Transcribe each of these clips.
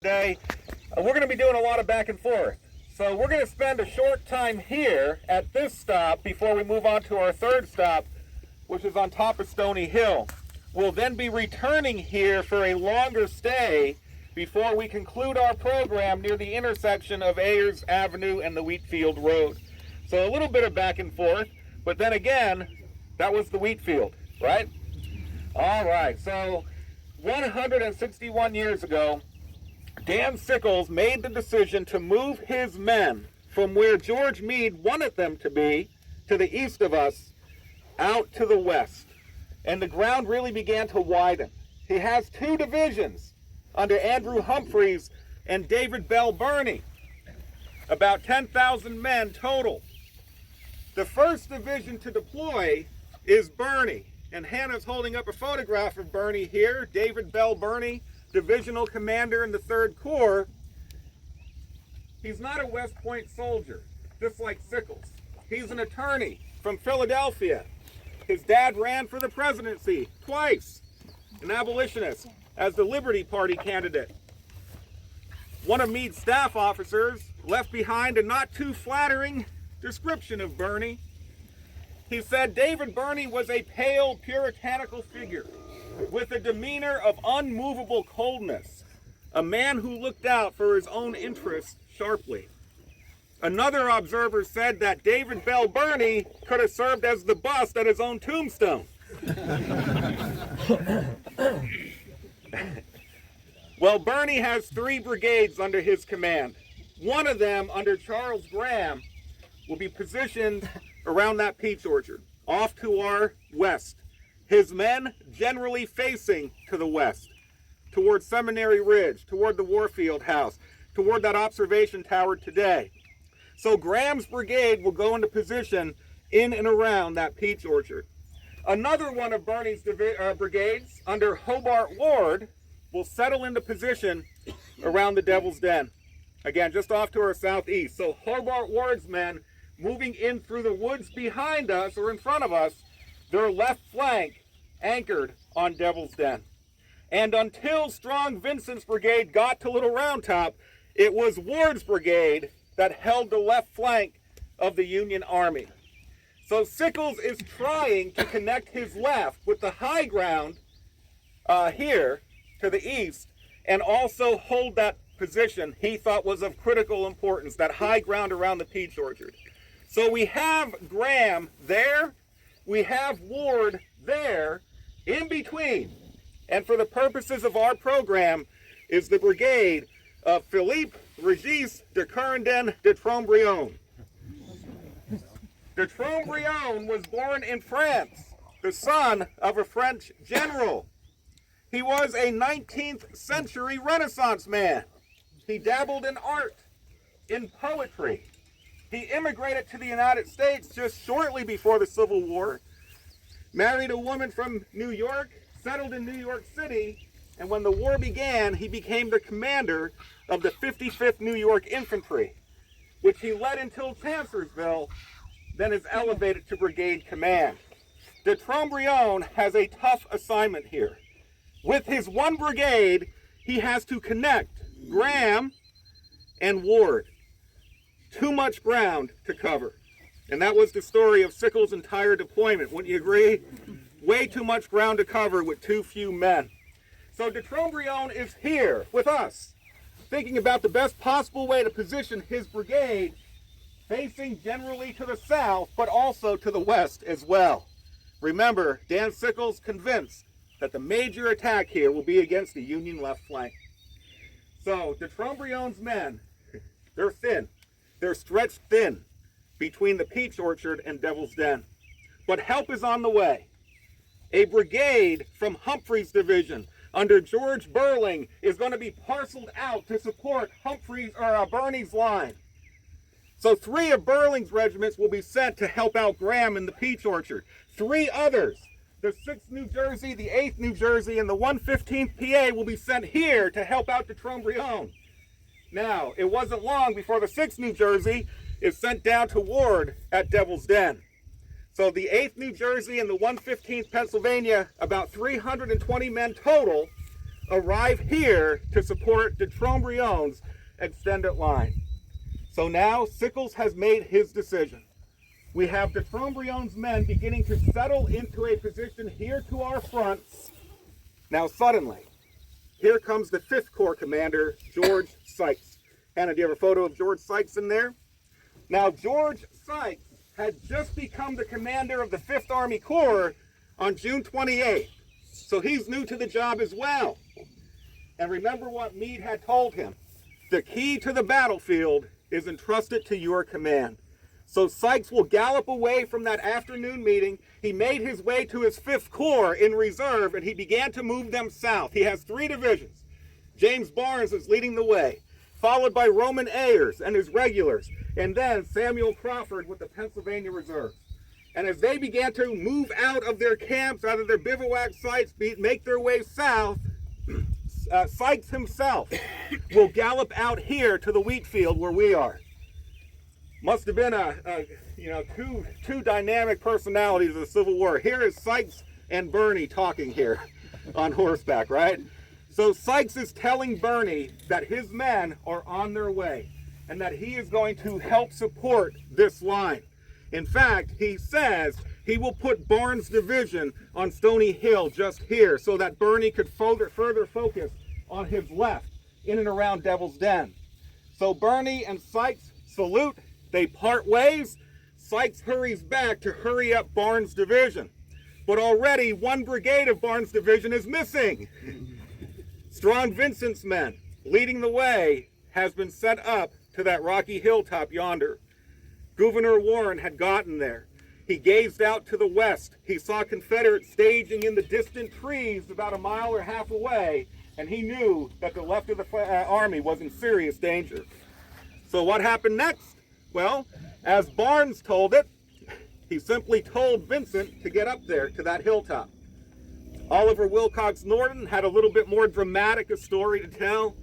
today. We're going to be doing a lot of back and forth. So we're going to spend a short time here at this stop before we move on to our third stop, which is on top of Stony Hill. We'll then be returning here for a longer stay before we conclude our program near the intersection of Ayers Avenue and the Wheatfield Road. So a little bit of back and forth, but then again, that was the Wheatfield, right? All right, so 161 years ago, Dan Sickles made the decision to move his men from where George Meade wanted them to be, to the east of us, out to the west. And the ground really began to widen. He has two divisions under Andrew Humphreys and David Bell Birney, about 10,000 men total. The first division to deploy is Birney, and Hannah's holding up a photograph of Birney here. David Bell Birney, divisional commander in the 3rd Corps. He's not a West Point soldier, just like Sickles. He's an attorney from Philadelphia. His dad ran for the presidency twice, an abolitionist, as the Liberty Party candidate. One of Meade's staff officers left behind a not too flattering description of Birney. He said David Birney was a pale, puritanical figure with a demeanor of unmovable coldness, a man who looked out for his own interests sharply. Another observer said that David Bell Birney could have served as the bust at his own tombstone. Well, Birney has 3 brigades under his command. One of them, under Charles Graham, will be positioned around that peach orchard, off to our west. His men generally facing to the west, toward Seminary Ridge, toward the Warfield House, toward that observation tower today. So Graham's brigade will go into position in and around that peach orchard. Another one of Birney's brigades, under Hobart Ward, will settle into position around the Devil's Den. Again, just off to our southeast. So Hobart Ward's men moving in through the woods behind us or in front of us, their left flank anchored on Devil's Den. And until Strong Vincent's brigade got to Little Round Top, it was Ward's brigade that held the left flank of the Union Army. So Sickles is trying to connect his left with the high ground here to the east, and also hold that position he thought was of critical importance, that high ground around the peach orchard. So we have Graham there, we have Ward there, in between, and for the purposes of our program, is the brigade of Philippe Regis de Currenden de Trombrion. De Trombrion was born in France, the son of a French general. He was a 19th century Renaissance man. He dabbled in art, in poetry. He immigrated to the United States just shortly before the Civil War, married a woman from New York, settled in New York City, and when the war began, he became the commander of the 55th New York Infantry, which he led until Chancellorsville, then is elevated to brigade command. De Trombrion has a tough assignment here. With his one brigade, he has to connect Graham and Ward. Too much ground to cover. And that was the story of Sickles' entire deployment, wouldn't you agree? Way too much ground to cover with too few men. So de Trombrion is here with us, thinking about the best possible way to position his brigade, facing generally to the south, but also to the west as well. Remember, Dan Sickles convinced that the major attack here will be against the Union left flank. So de Trombrion's men, they're thin. They're stretched thin between the peach orchard and Devil's Den. But help is on the way. A brigade from Humphreys' division under George Burling is going to be parceled out to support Birney's line. So 3 of Burling's regiments will be sent to help out Graham in the peach orchard. 3 others, the 6th New Jersey, the 8th New Jersey, and the 115th PA will be sent here to help out de Trombrion. Now, it wasn't long before the 6th New Jersey is sent down to Ward at Devil's Den. So the 8th New Jersey and the 115th Pennsylvania, about 320 men total, arrive here to support de Trobriand's extended line. So now Sickles has made his decision. We have de Trobriand's men beginning to settle into a position here to our front. Now suddenly, here comes the 5th Corps commander, George Sykes. Hannah, do you have a photo of George Sykes in there? Now George Sykes had just become the commander of the 5th Army Corps on June 28th. So he's new to the job as well. And remember what Meade had told him. The key to the battlefield is entrusted to your command. So Sykes will gallop away from that afternoon meeting. He made his way to his 5th Corps in reserve, and he began to move them south. He has 3 divisions. James Barnes is leading the way, followed by Roman Ayers and his regulars, and then Samuel Crawford with the Pennsylvania Reserves. And as they began to move out of their camps, out of their bivouac sites, make their way south, Sykes himself will gallop out here to the Wheatfield where we are. Must have been two dynamic personalities of the Civil War. Here is Sykes and Birney talking here on horseback, right? So Sykes is telling Birney that his men are on their way and that he is going to help support this line. In fact, he says he will put Barnes' division on Stony Hill just here so that Birney could further focus on his left in and around Devil's Den. So Birney and Sykes salute. They part ways. Sykes hurries back to hurry up Barnes' division. But already 1 brigade of Barnes' division is missing. Strong Vincent's men, leading the way, has been set up to that rocky hilltop yonder. Gouverneur Warren had gotten there. He gazed out to the west. He saw Confederates staging in the distant trees about a mile or half away, and he knew that the left of the army was in serious danger. So what happened next? Well, as Barnes told it, he simply told Vincent to get up there to that hilltop. Oliver Wilcox Norton had a little bit more dramatic a story to tell.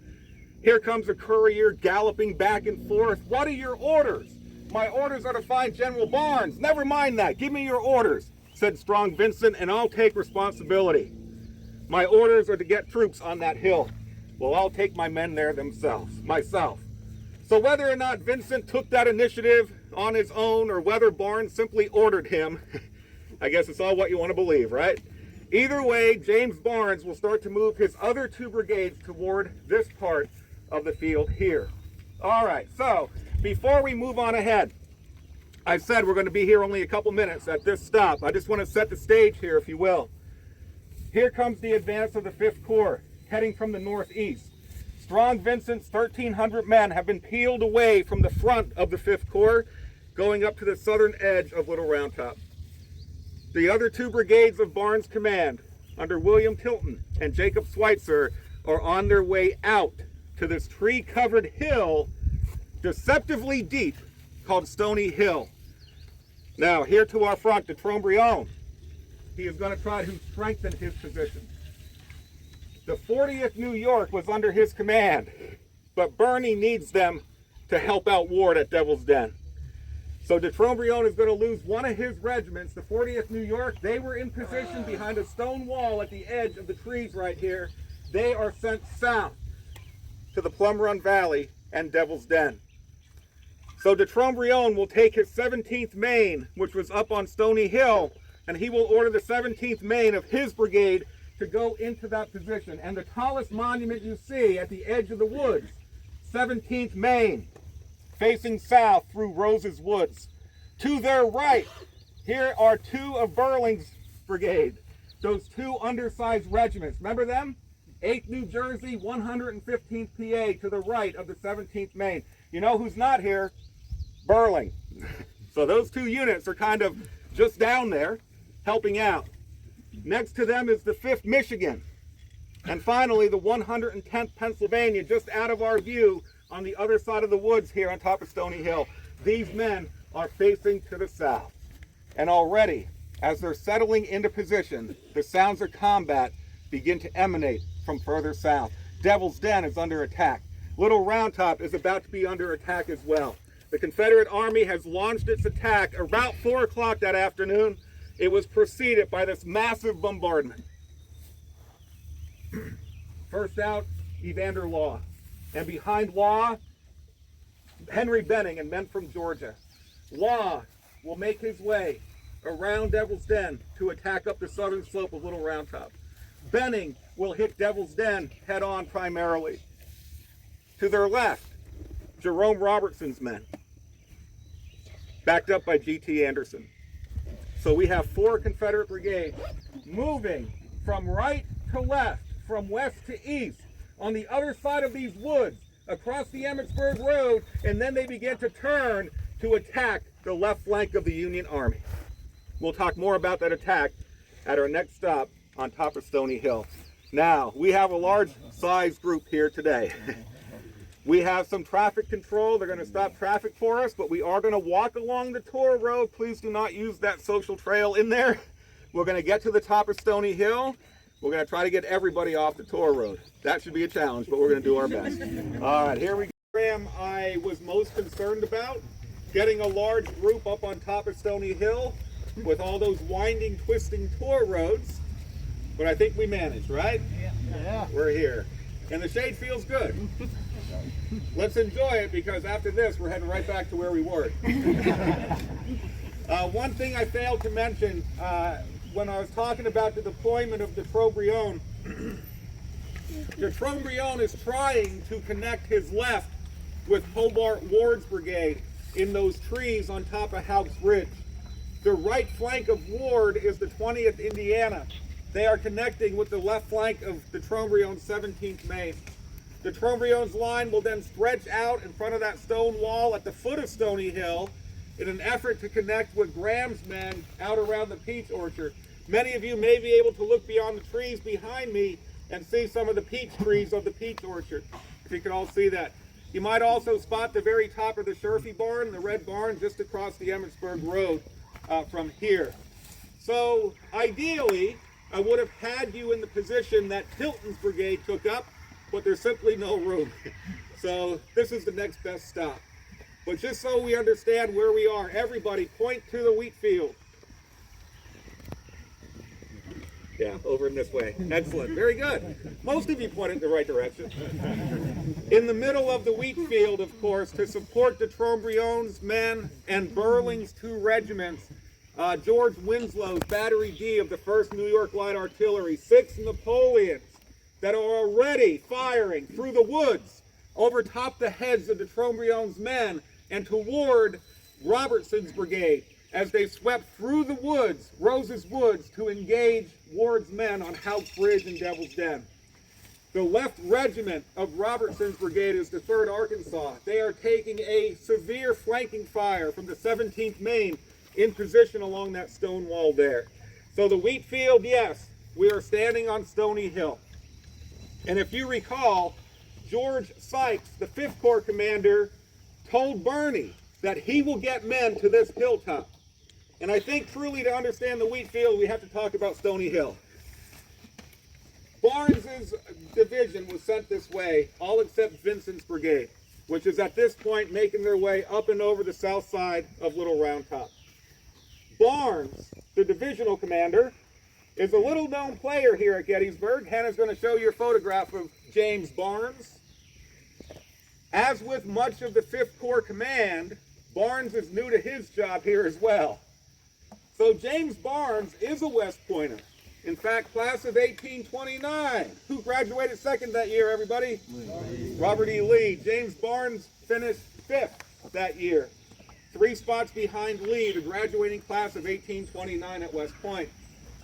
Here comes a courier galloping back and forth. What are your orders? My orders are to find General Barnes. Never mind that. Give me your orders, said Strong Vincent, and I'll take responsibility. My orders are to get troops on that hill. Well, I'll take my men there myself. So whether or not Vincent took that initiative on his own or whether Barnes simply ordered him, I guess it's all what you want to believe, right? Either way, James Barnes will start to move his other 2 brigades toward this part of the field here. All right, so before we move on ahead, I said we're going to be here only a couple minutes at this stop. I just want to set the stage here, if you will. Here comes the advance of the 5th Corps, heading from the northeast. Strong Vincent's 1,300 men have been peeled away from the front of the 5th Corps, going up to the southern edge of Little Round Top. The other 2 brigades of Barnes' command, under William Tilton and Jacob Schweitzer, are on their way out to this tree-covered hill, deceptively deep, called Stony Hill. Now, here to our front, de Trobriand. He is going to try to strengthen his position. The 40th New York was under his command, but Birney needs them to help out Ward at Devil's Den. So de Trobriand is going to lose one of his regiments, the 40th New York. They were in position behind a stone wall at the edge of the trees right here. They are sent south to the Plum Run Valley and Devil's Den. So de Trobriand will take his 17th Maine, which was up on Stony Hill, and he will order the 17th Maine of his brigade to go into that position. And the tallest monument you see at the edge of the woods, 17th Maine, facing south through Rose's Woods. To their right, here are 2 of Burling's brigade, those 2 undersized regiments. Remember them? 8th New Jersey, 115th PA to the right of the 17th Maine. You know who's not here? Burling. So those 2 units are kind of just down there helping out. Next to them is the 5th Michigan. And finally, the 110th Pennsylvania, just out of our view on the other side of the woods here on top of Stony Hill. These men are facing to the south. And already, as they're settling into position, the sounds of combat begin to emanate from further south. Devil's Den is under attack. Little Round Top is about to be under attack as well. The Confederate Army has launched its attack about 4 o'clock that afternoon. It was preceded by this massive bombardment. First out, Evander Law. And behind Law, Henry Benning and men from Georgia. Law will make his way around Devil's Den to attack up the southern slope of Little Round Top. Benning will hit Devil's Den head on primarily. To their left, Jerome Robertson's men, backed up by G.T. Anderson. So we have 4 Confederate brigades moving from right to left, from west to east, on the other side of these woods, across the Emmitsburg Road, and then they begin to turn to attack the left flank of the Union Army. We'll talk more about that attack at our next stop on top of Stony Hill. Now, we have a large size group here today. We have some traffic control. They're going to stop traffic for us, but we are going to walk along the tour road. Please do not use that social trail in there. We're going to get to the top of Stony Hill. We're going to try to get everybody off the tour road. That should be a challenge, but we're going to do our best. All right, here we go. I was most concerned about getting a large group up on top of Stony Hill with all those winding, twisting tour roads, but I think we managed, right? Yeah. We're here. And the shade feels good. Let's enjoy it, because after this, we're heading right back to where we were. One thing I failed to mention when I was talking about the deployment of the Trobriand, the Trobriand is trying to connect his left with Hobart Ward's brigade in those trees on top of Houck's Ridge. The right flank of Ward is the 20th Indiana. They are connecting with the left flank of the Trobriand's 17th Maine. The Trobriand's line will then stretch out in front of that stone wall at the foot of Stony Hill in an effort to connect with Graham's men out around the peach orchard. Many of you may be able to look beyond the trees behind me and see some of the peach trees of the peach orchard, if you can all see that. You might also spot the very top of the Sherfy barn, the red barn, just across the Emmitsburg Road from here. So ideally, I would have had you in the position that Tilton's brigade took up, but there's simply no room. So this is the next best stop. But just so we understand where we are, everybody point to the Wheatfield. Yeah, over in this way. Excellent. Very good. Most of you pointed in the right direction. In the middle of the Wheatfield, of course, to support the Trobriand's men and Burling's 2 regiments, George Winslow's Battery D of the 1st New York Light Artillery, 6 Napoleons that are already firing through the woods over top the heads of the Trobriand's men and toward Robertson's brigade as they swept through the woods, Rose's Woods, to engage Ward's men on Houck's Ridge and Devil's Den. The left regiment of Robertson's brigade is the 3rd Arkansas. They are taking a severe flanking fire from the 17th Maine in position along that stone wall there. So the Wheatfield, yes, we are standing on Stony Hill. And if you recall, George Sykes, the 5th Corps commander, told Birney that he will get men to this hilltop. And I think truly to understand the Wheatfield, we have to talk about Stony Hill. Barnes's division was sent this way, all except Vincent's brigade, which is at this point making their way up and over the south side of Little Round Top. Barnes, the divisional commander, is a little known player here at Gettysburg. Hannah's going to show you a photograph of James Barnes. As with much of the 5th Corps command, Barnes is new to his job here as well. So James Barnes is a West Pointer. In fact, class of 1829. Who graduated 2nd that year, everybody? Lee. Robert E. Lee. James Barnes finished 5th that year. 3 spots behind Lee, the graduating class of 1829 at West Point.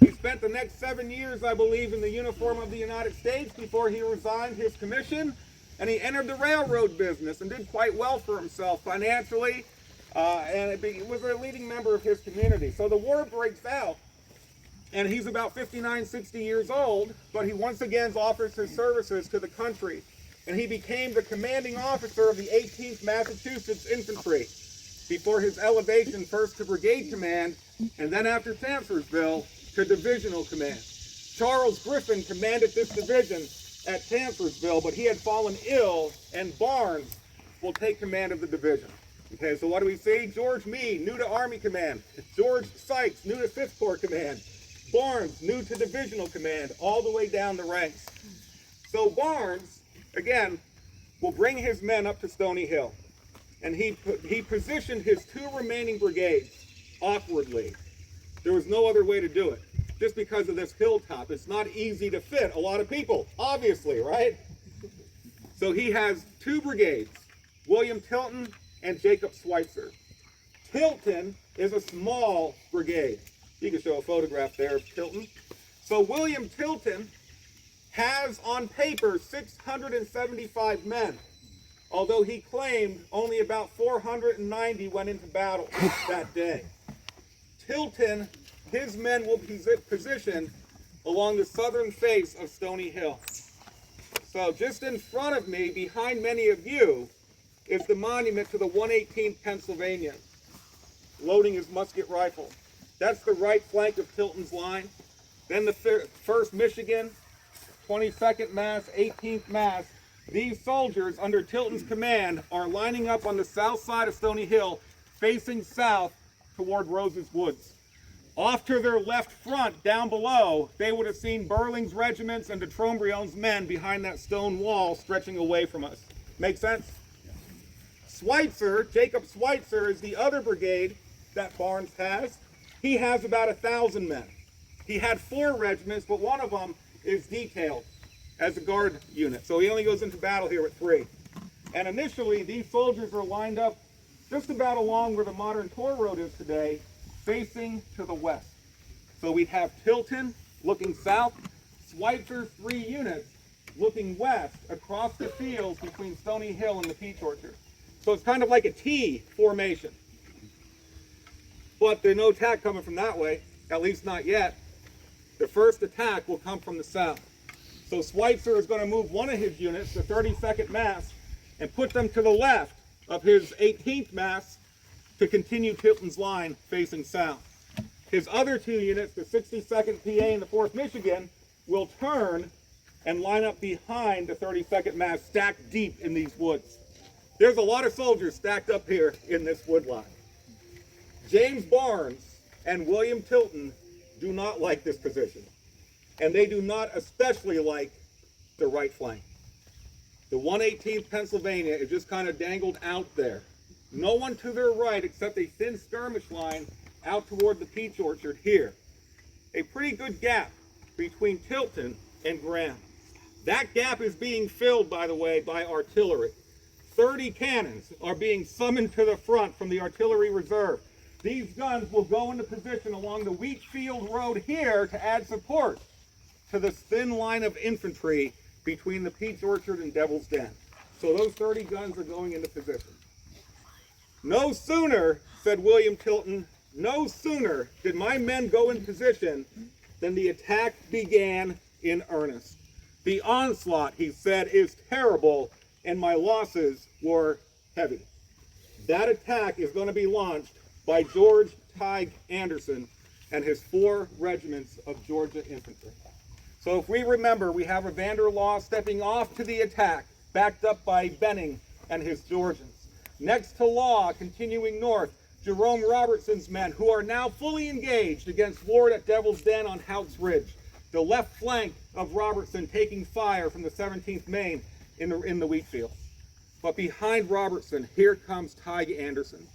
He spent the next 7 years, I believe, in the uniform of the United States before he resigned his commission, and he entered the railroad business and did quite well for himself financially, and he was a leading member of his community. So the war breaks out, and he's about 59, 60 years old, but he once again offers his services to the country, and he became the commanding officer of the 18th Massachusetts Infantry before his elevation first to brigade command, and then after Chancellorsville to divisional command. Charles Griffin commanded this division at Chancellorsville, but he had fallen ill, and Barnes will take command of the division. Okay, so what do we see? George Meade, new to Army Command. George Sykes, new to 5th Corps Command. Barnes, new to Divisional Command, all the way down the ranks. So Barnes, again, will bring his men up to Stony Hill. And he positioned his 2 remaining brigades awkwardly. There was no other way to do it. Just because of this hilltop, it's not easy to fit a lot of people, obviously, right? So he has 2 brigades, William Tilton and Jacob Schweitzer. Tilton is a small brigade. You can show a photograph there of Tilton. So William Tilton has on paper 675 men, although he claimed only about 490 went into battle that day. Tilton, his men will be positioned along the southern face of Stony Hill. So just in front of me, behind many of you, is the monument to the 118th Pennsylvania, loading his musket rifle. That's the right flank of Tilton's line. Then the 1st Michigan, 22nd Mass, 18th Mass. These soldiers under Tilton's command are lining up on the south side of Stony Hill, facing south toward Rose's Woods. Off to their left front, down below, they would have seen Burling's regiments and de Trobriand's men behind that stone wall stretching away from us. Make sense? Schweitzer, Jacob Schweitzer, is the other brigade that Barnes has. He has about 1,000 men. He had 4 regiments, but one of them is detailed as a guard unit. So he only goes into battle here with 3. And initially, these soldiers are lined up just about along where the modern Tor Road is today, facing to the west. So we'd have Tilton looking south, Schweitzer's 3 units looking west across the fields between Stony Hill and the Peach Orchard. So it's kind of like a T formation. But there's no attack coming from that way, at least not yet. The first attack will come from the south. So Schweitzer is going to move one of his units, the 32nd Mass, and put them to the left of his 18th Mass to continue Tilton's line facing south. His other 2 units, the 62nd PA and the 4th Michigan, will turn and line up behind the 32nd Mass, stacked deep in these woods. There's a lot of soldiers stacked up here in this wood line. James Barnes and William Tilton do not like this position, and they do not especially like the right flank. The 118th Pennsylvania is just kind of dangled out there. No one to their right except a thin skirmish line out toward the Peach Orchard here. A pretty good gap between Tilton and Graham. That gap is being filled, by the way, by artillery. 30 cannons are being summoned to the front from the artillery reserve. These guns will go into position along the Wheatfield Road here to add support to this thin line of infantry between the Peach Orchard and Devil's Den. So those 30 guns are going into position. No sooner, said William Tilton, no sooner did my men go in position than the attack began in earnest. The onslaught, he said, is terrible, and my losses were heavy. That attack is going to be launched by George Tige Anderson and his 4 regiments of Georgia infantry. So if we remember, we have a Vanderlaw stepping off to the attack, backed up by Benning and his Georgians. Next to Law, continuing north, Jerome Robertson's men, who are now fully engaged against Ward at Devil's Den on Houts Ridge. The left flank of Robertson taking fire from the 17th Maine in the Wheatfield. But behind Robertson, here comes Tige Anderson.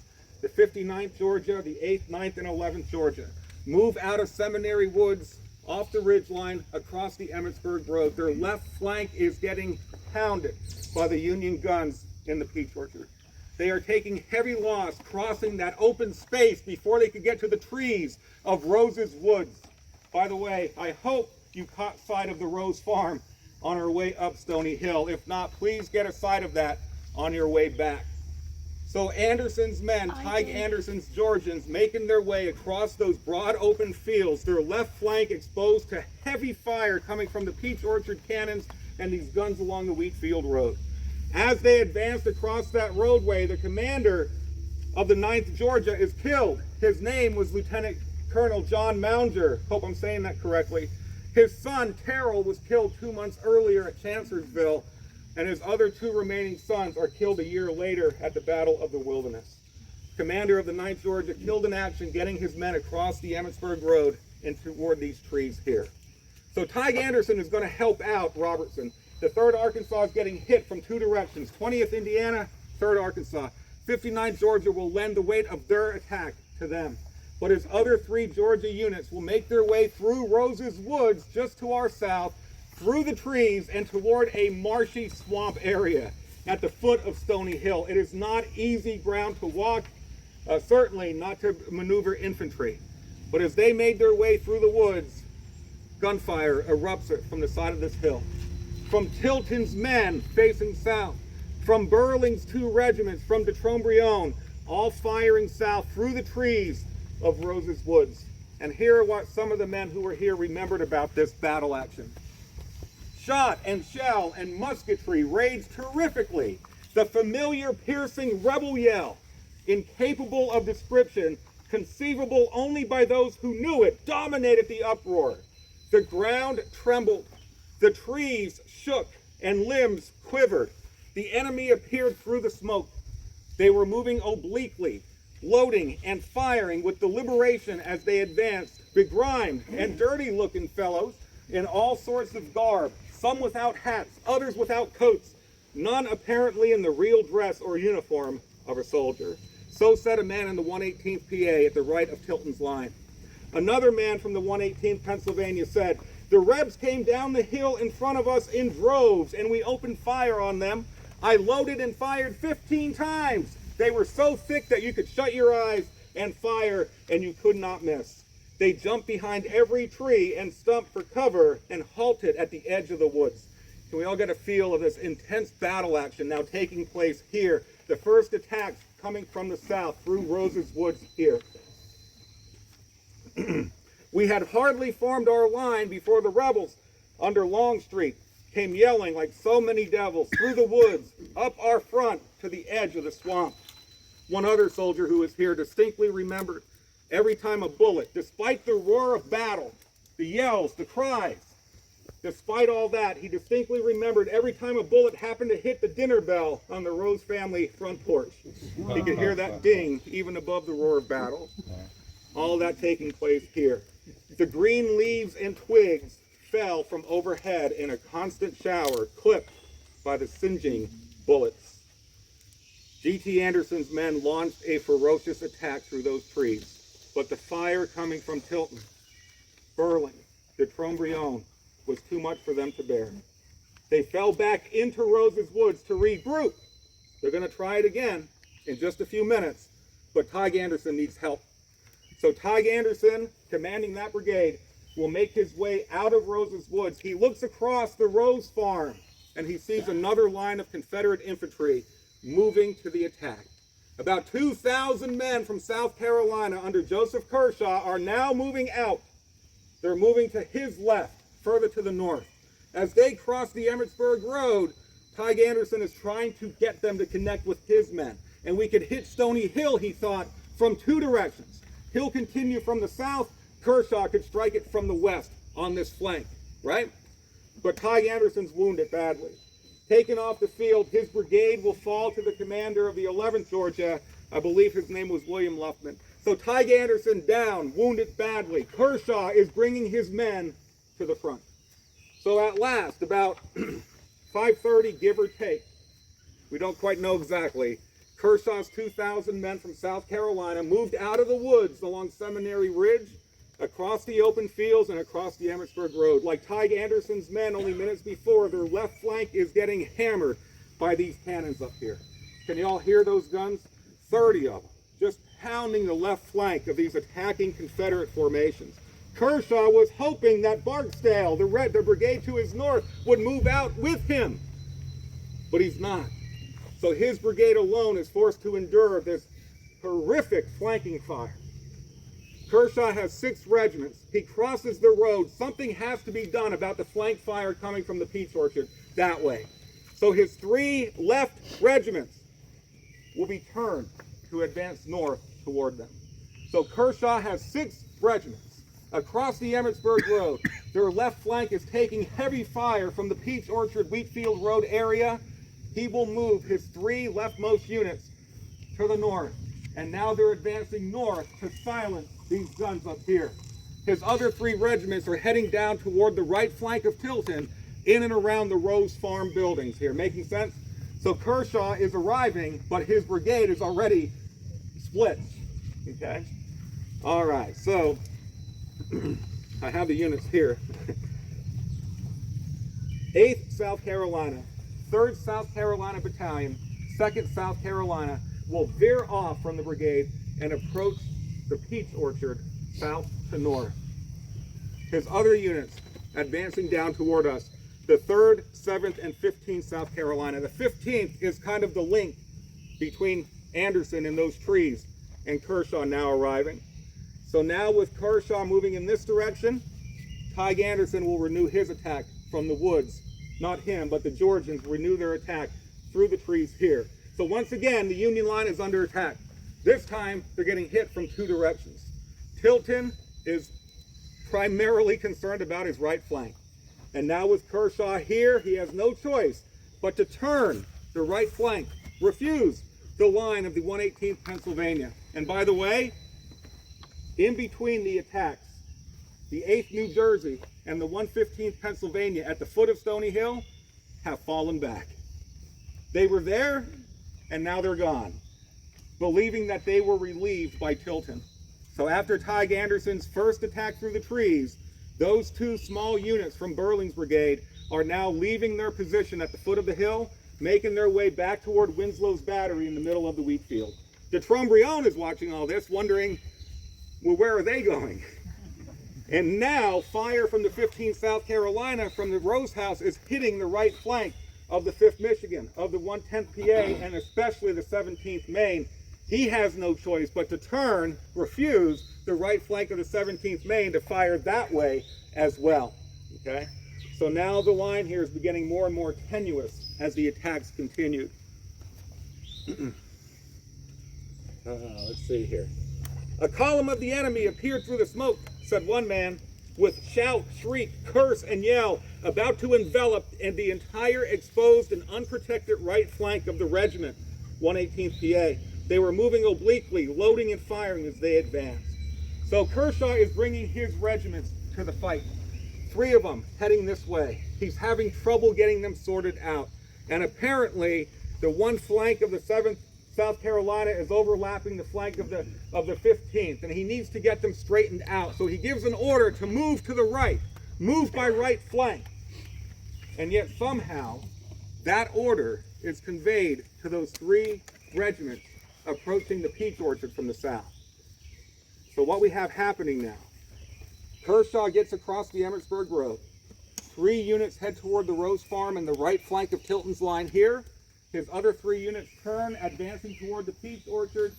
The 59th Georgia, the 8th, 9th, and 11th Georgia move out of Seminary Woods, off the ridgeline, across the Emmitsburg Road. Their left flank is getting pounded by the Union guns in the Peach Orchard. They are taking heavy loss crossing that open space before they could get to the trees of Rose's Woods. By the way, I hope you caught sight of the Rose Farm on our way up Stony Hill. If not, please get a sight of that on your way back. So Anderson's men, Tige Anderson's Georgians, making their way across those broad open fields, their left flank exposed to heavy fire coming from the Peach Orchard cannons and these guns along the Wheatfield Road. As they advanced across that roadway, the commander of the 9th Georgia is killed. His name was Lieutenant Colonel John Mounger. Hope I'm saying that correctly. His son, Terrell, was killed 2 months earlier at Chancellorsville, and his other 2 remaining sons are killed a year later at the Battle of the Wilderness. Commander of the 9th Georgia killed in action, getting his men across the Emmitsburg Road and toward these trees here. So Tige Anderson is going to help out Robertson. The 3rd Arkansas is getting hit from 2 directions. 20th Indiana, 3rd Arkansas. 59th Georgia will lend the weight of their attack to them. But his other 3 Georgia units will make their way through Rose's Woods, just to our south, through the trees, and toward a marshy swamp area at the foot of Stony Hill. It is not easy ground to walk, certainly not to maneuver infantry. But as they made their way through the woods, gunfire erupts from the side of this hill. From Tilton's men facing south, from Burling's 2 regiments, from de Trobriand, all firing south through the trees of Rose's Woods. And here are what some of the men who were here remembered about this battle action. Shot and shell and musketry raged terrifically. The familiar piercing rebel yell, incapable of description, conceivable only by those who knew it, dominated the uproar. The ground trembled, the trees shook, and limbs quivered. The enemy appeared through the smoke. They were moving obliquely, loading and firing with deliberation as they advanced, begrimed and dirty-looking fellows in all sorts of garb, some without hats, others without coats, none apparently in the real dress or uniform of a soldier. So said a man in the 118th PA at the right of Tilton's line. Another man from the 118th Pennsylvania said, "The Rebs came down the hill in front of us in droves, and we opened fire on them. I loaded and fired 15 times. They were so thick that you could shut your eyes and fire, and you could not miss. They jumped behind every tree and stump for cover and halted at the edge of the woods." Can we all get a feel of this intense battle action now taking place here? The first attacks coming from the south through Rose's Woods here. We had hardly formed our line before the rebels under Longstreet came yelling like so many devils through the woods, up our front to the edge of the swamp. One other soldier who was here distinctly remembered every time a bullet, despite the roar of battle, the yells, the cries, despite all that, he distinctly remembered every time a bullet happened to hit the dinner bell on the Rose family front porch. He could hear that ding even above the roar of battle. All that taking place here. The green leaves and twigs fell from overhead in a constant shower, clipped by the singeing bullets. G.T. Anderson's men launched a ferocious attack through those trees, but the fire coming from Tilton, Burling, de Trobriand was too much for them to bear. They fell back into Rose's Woods to regroup. They're going to try it again in just a few minutes, but Tige Anderson needs help. So Tige Anderson, commanding that brigade, will make his way out of Rose's Woods. He looks across the Rose farm, and he sees another line of Confederate infantry moving to the attack. About 2,000 men from South Carolina under Joseph Kershaw are now moving out. They're moving to his left, further to the north. As they cross the Emmitsburg Road, Tige Anderson is trying to get them to connect with his men. And we could hit Stony Hill, he thought, from 2 directions. He'll continue from the south. Kershaw could strike it from the west on this flank, right? But Tige Anderson's wounded badly. Taken off the field, his brigade will fall to the commander of the 11th Georgia. I believe his name was William Luffman. So Tige Anderson down, wounded badly. Kershaw is bringing his men to the front. So at last, about 5:30, give or take, we don't quite know exactly, Kershaw's 2,000 men from South Carolina moved out of the woods along Seminary Ridge, across the open fields, and across the Emmitsburg Road. Like Tige Anderson's men only minutes before, their left flank is getting hammered by these cannons up here. Can you all hear those guns? 30 of them, just pounding the left flank of these attacking Confederate formations. Kershaw was hoping that Barksdale, the brigade to his north, would move out with him, but he's not. So his brigade alone is forced to endure this horrific flanking fire. Kershaw has 6 regiments. He crosses the road. Something has to be done about the flank fire coming from the peach orchard that way. So his 3 left regiments will be turned to advance north toward them. So Kershaw has 6 regiments across the Emmitsburg Road. Their left flank is taking heavy fire from the Peach Orchard Wheatfield Road area. He will move his 3 leftmost units to the north, and now they're advancing north to silence these guns up here. His other 3 regiments are heading down toward the right flank of Tilton. in and around the Rose Farm buildings here. Making sense? So Kershaw is arriving, but his brigade is already split. Okay? All right, so I have the units here. 8th South Carolina, 3rd South Carolina Battalion, 2nd South Carolina will veer off from the brigade and approach the peach orchard south to north. His other units advancing down toward us, the 3rd, 7th, and 15th South Carolina. The 15th is kind of the link between Anderson and those trees and Kershaw now arriving. So now with Kershaw moving in this direction, Tig Anderson will renew his attack from the woods. Not him, but the Georgians renew their attack through the trees here. So once again, the Union line is under attack. This time, they're getting hit from 2 directions. Tilton is primarily concerned about his right flank. And now with Kershaw here, he has no choice but to turn the right flank, refuse the line of the 118th Pennsylvania. And by the way, in between the attacks, the 8th New Jersey and the 115th Pennsylvania at the foot of Stony Hill have fallen back. They were there, and now they're gone, believing that they were relieved by Tilton. So after Tig Anderson's first attack through the trees, those 2 small units from Burling's brigade are now leaving their position at the foot of the hill, making their way back toward Winslow's battery in the middle of the Wheatfield. De Trobriand is watching all this, wondering, well, where are they going? And now fire from the 15th South Carolina from the Rose House is hitting the right flank of the 5th Michigan, of the 110th PA, and especially the 17th Maine. He has no choice but to turn, refuse the right flank of the 17th Maine to fire that way as well. Okay? So now the line here is getting more and more tenuous as the attacks continued. Let's see here. A column of the enemy appeared through the smoke, said one man, with shout, shriek, curse, and yell, about to envelop in the entire exposed and unprotected right flank of the regiment, 118th PA. They were moving obliquely, loading and firing as they advanced. So Kershaw is bringing his regiments to the fight. 3 of them heading this way. He's having trouble getting them sorted out. And apparently, the one flank of the 7th South Carolina is overlapping the flank of the 15th, and he needs to get them straightened out. So he gives an order to move to the right, move by right flank. And yet somehow, that order is conveyed to those 3 regiments approaching the peach orchard from the south. So what we have happening now, Kershaw gets across the Emmitsburg Road. 3 units head toward the Rose Farm and the right flank of Tilton's line here. His other 3 units turn, advancing toward the peach orchard,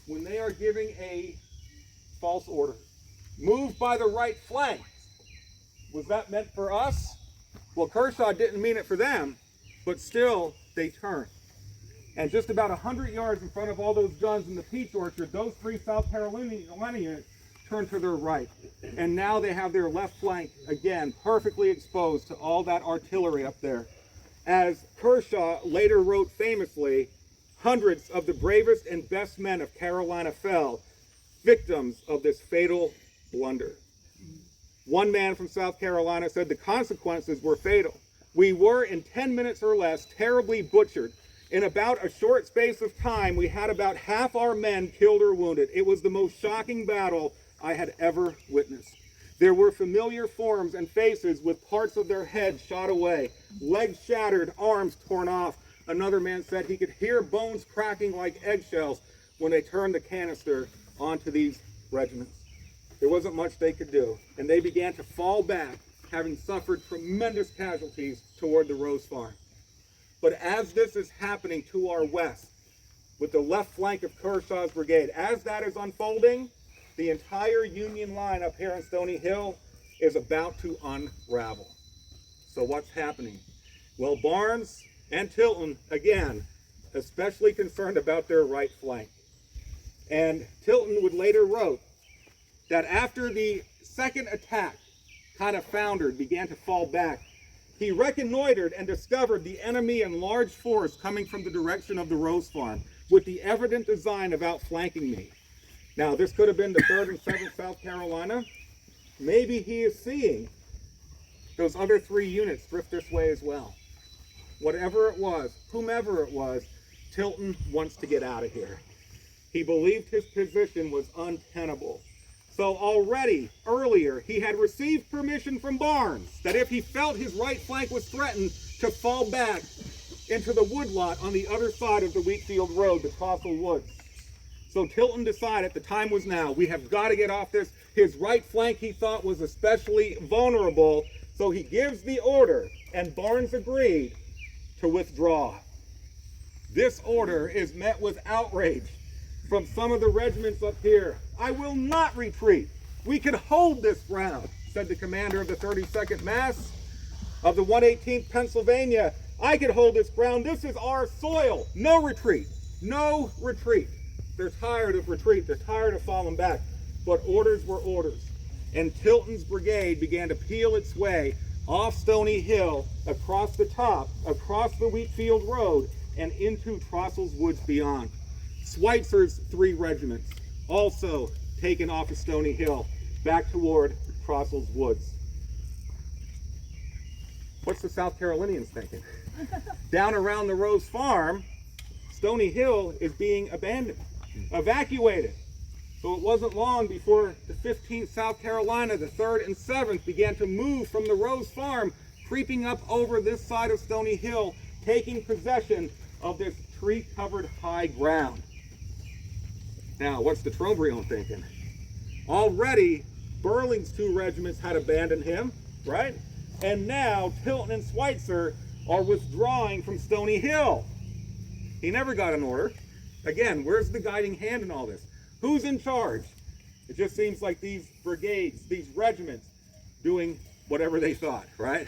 when they are giving a false order. Move by the right flank. Was that meant for us? Well, Kershaw didn't mean it for them, but still they turn. And just about 100 yards in front of all those guns in the peach orchard, those 3 South Carolina units turn to their right. And now they have their left flank, again, perfectly exposed to all that artillery up there. As Kershaw later wrote famously, hundreds of the bravest and best men of Carolina fell, victims of this fatal blunder. One man from South Carolina said the consequences were fatal. We were, in 10 minutes or less, terribly butchered. In about a short space of time, we had about half our men killed or wounded. It was the most shocking battle I had ever witnessed. There were familiar forms and faces with parts of their heads shot away, legs shattered, arms torn off. Another man said he could hear bones cracking like eggshells when they turned the canister onto these regiments. There wasn't much they could do, and they began to fall back, having suffered tremendous casualties toward the Rose Farm. But as this is happening to our west, with the left flank of Kershaw's brigade, as that is unfolding, the entire Union line up here on Stony Hill is about to unravel. So what's happening? Well, Barnes and Tilton, again, especially concerned about their right flank. And Tilton would later wrote that after the second attack kind of foundered, began to fall back, he reconnoitered and discovered the enemy in large force coming from the direction of the Rose Farm, with the evident design of outflanking me. Now, this could have been the 3rd and 7th South Carolina. Maybe he is seeing those other 3 units drift this way as well. Whatever it was, whomever it was, Tilton wants to get out of here. He believed his position was untenable. So already, earlier, he had received permission from Barnes that if he felt his right flank was threatened, to fall back into the woodlot on the other side of the Wheatfield Road, the Trossel Woods. So Tilton decided the time was now. We have got to get off this. His right flank, he thought, was especially vulnerable. So he gives the order, and Barnes agreed to withdraw. This order is met with outrage from some of the regiments up here. I will not retreat. We can hold this ground, said the commander of the 32nd Mass of the 118th Pennsylvania. I can hold this ground. This is our soil. No retreat. No retreat. They're tired of retreat. They're tired of falling back. But orders were orders. And Tilton's brigade began to peel its way off Stony Hill, across the top, across the Wheatfield Road, and into Trossel's Woods beyond. Schweitzer's 3 regiments also taken off of Stony Hill, back toward Trossel's Woods. What's the South Carolinians thinking? Down around the Rose Farm, Stony Hill is being abandoned, evacuated. So it wasn't long before the 15th South Carolina, the 3rd and 7th, began to move from the Rose Farm, creeping up over this side of Stony Hill, taking possession of this tree-covered high ground. Now, what's the Trobriand thinking? Already, Burling's 2 regiments had abandoned him, right? And now, Tilton and Schweitzer are withdrawing from Stony Hill. He never got an order. Again, where's the guiding hand in all this? Who's in charge? It just seems like these brigades, these regiments, doing whatever they thought, right?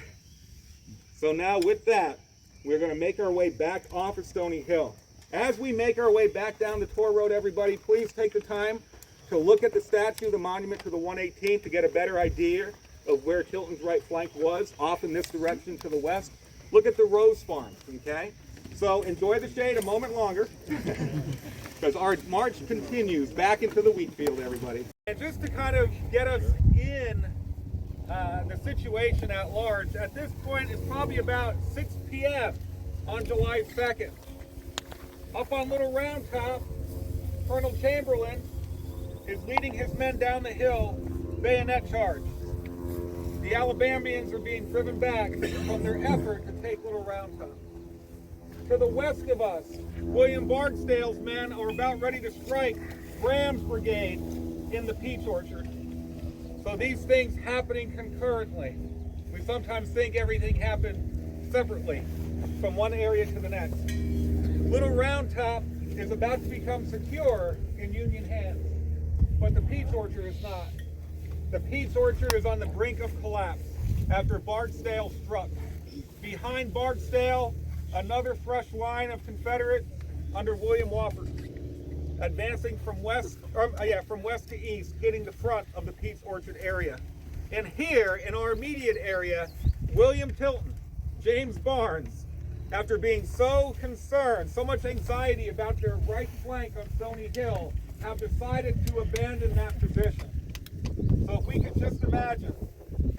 So now with that, we're going to make our way back off of Stony Hill. As we make our way back down the Tor Road, everybody, please take the time to look at the statue, the monument to the 118th, to get a better idea of where Tilton's right flank was, off in this direction to the west. Look at the Rose Farm, okay? So enjoy the shade a moment longer, because our march continues back into the Wheatfield, everybody. And just to kind of get us in the situation at large, at this point it's probably about 6 p.m. on July 2nd. Up on Little Round Top, Colonel Chamberlain is leading his men down the hill, bayonet charge. The Alabamians are being driven back from their effort to take Little Round Top. To the west of us, William Barksdale's men are about ready to strike Graham's brigade in the peach orchard. So these things happening concurrently. We sometimes think everything happened separately from one area to the next. Little Round Top is about to become secure in Union hands, but the peach orchard is not. The peach orchard is on the brink of collapse after Barksdale struck. Behind Barksdale, another fresh line of Confederates under William Wofford, advancing from west to east, hitting the front of the Peach Orchard area. And here, in our immediate area, William Tilton, James Barnes, after being so concerned, so much anxiety about their right flank on Stony Hill, have decided to abandon that position. So if we could just imagine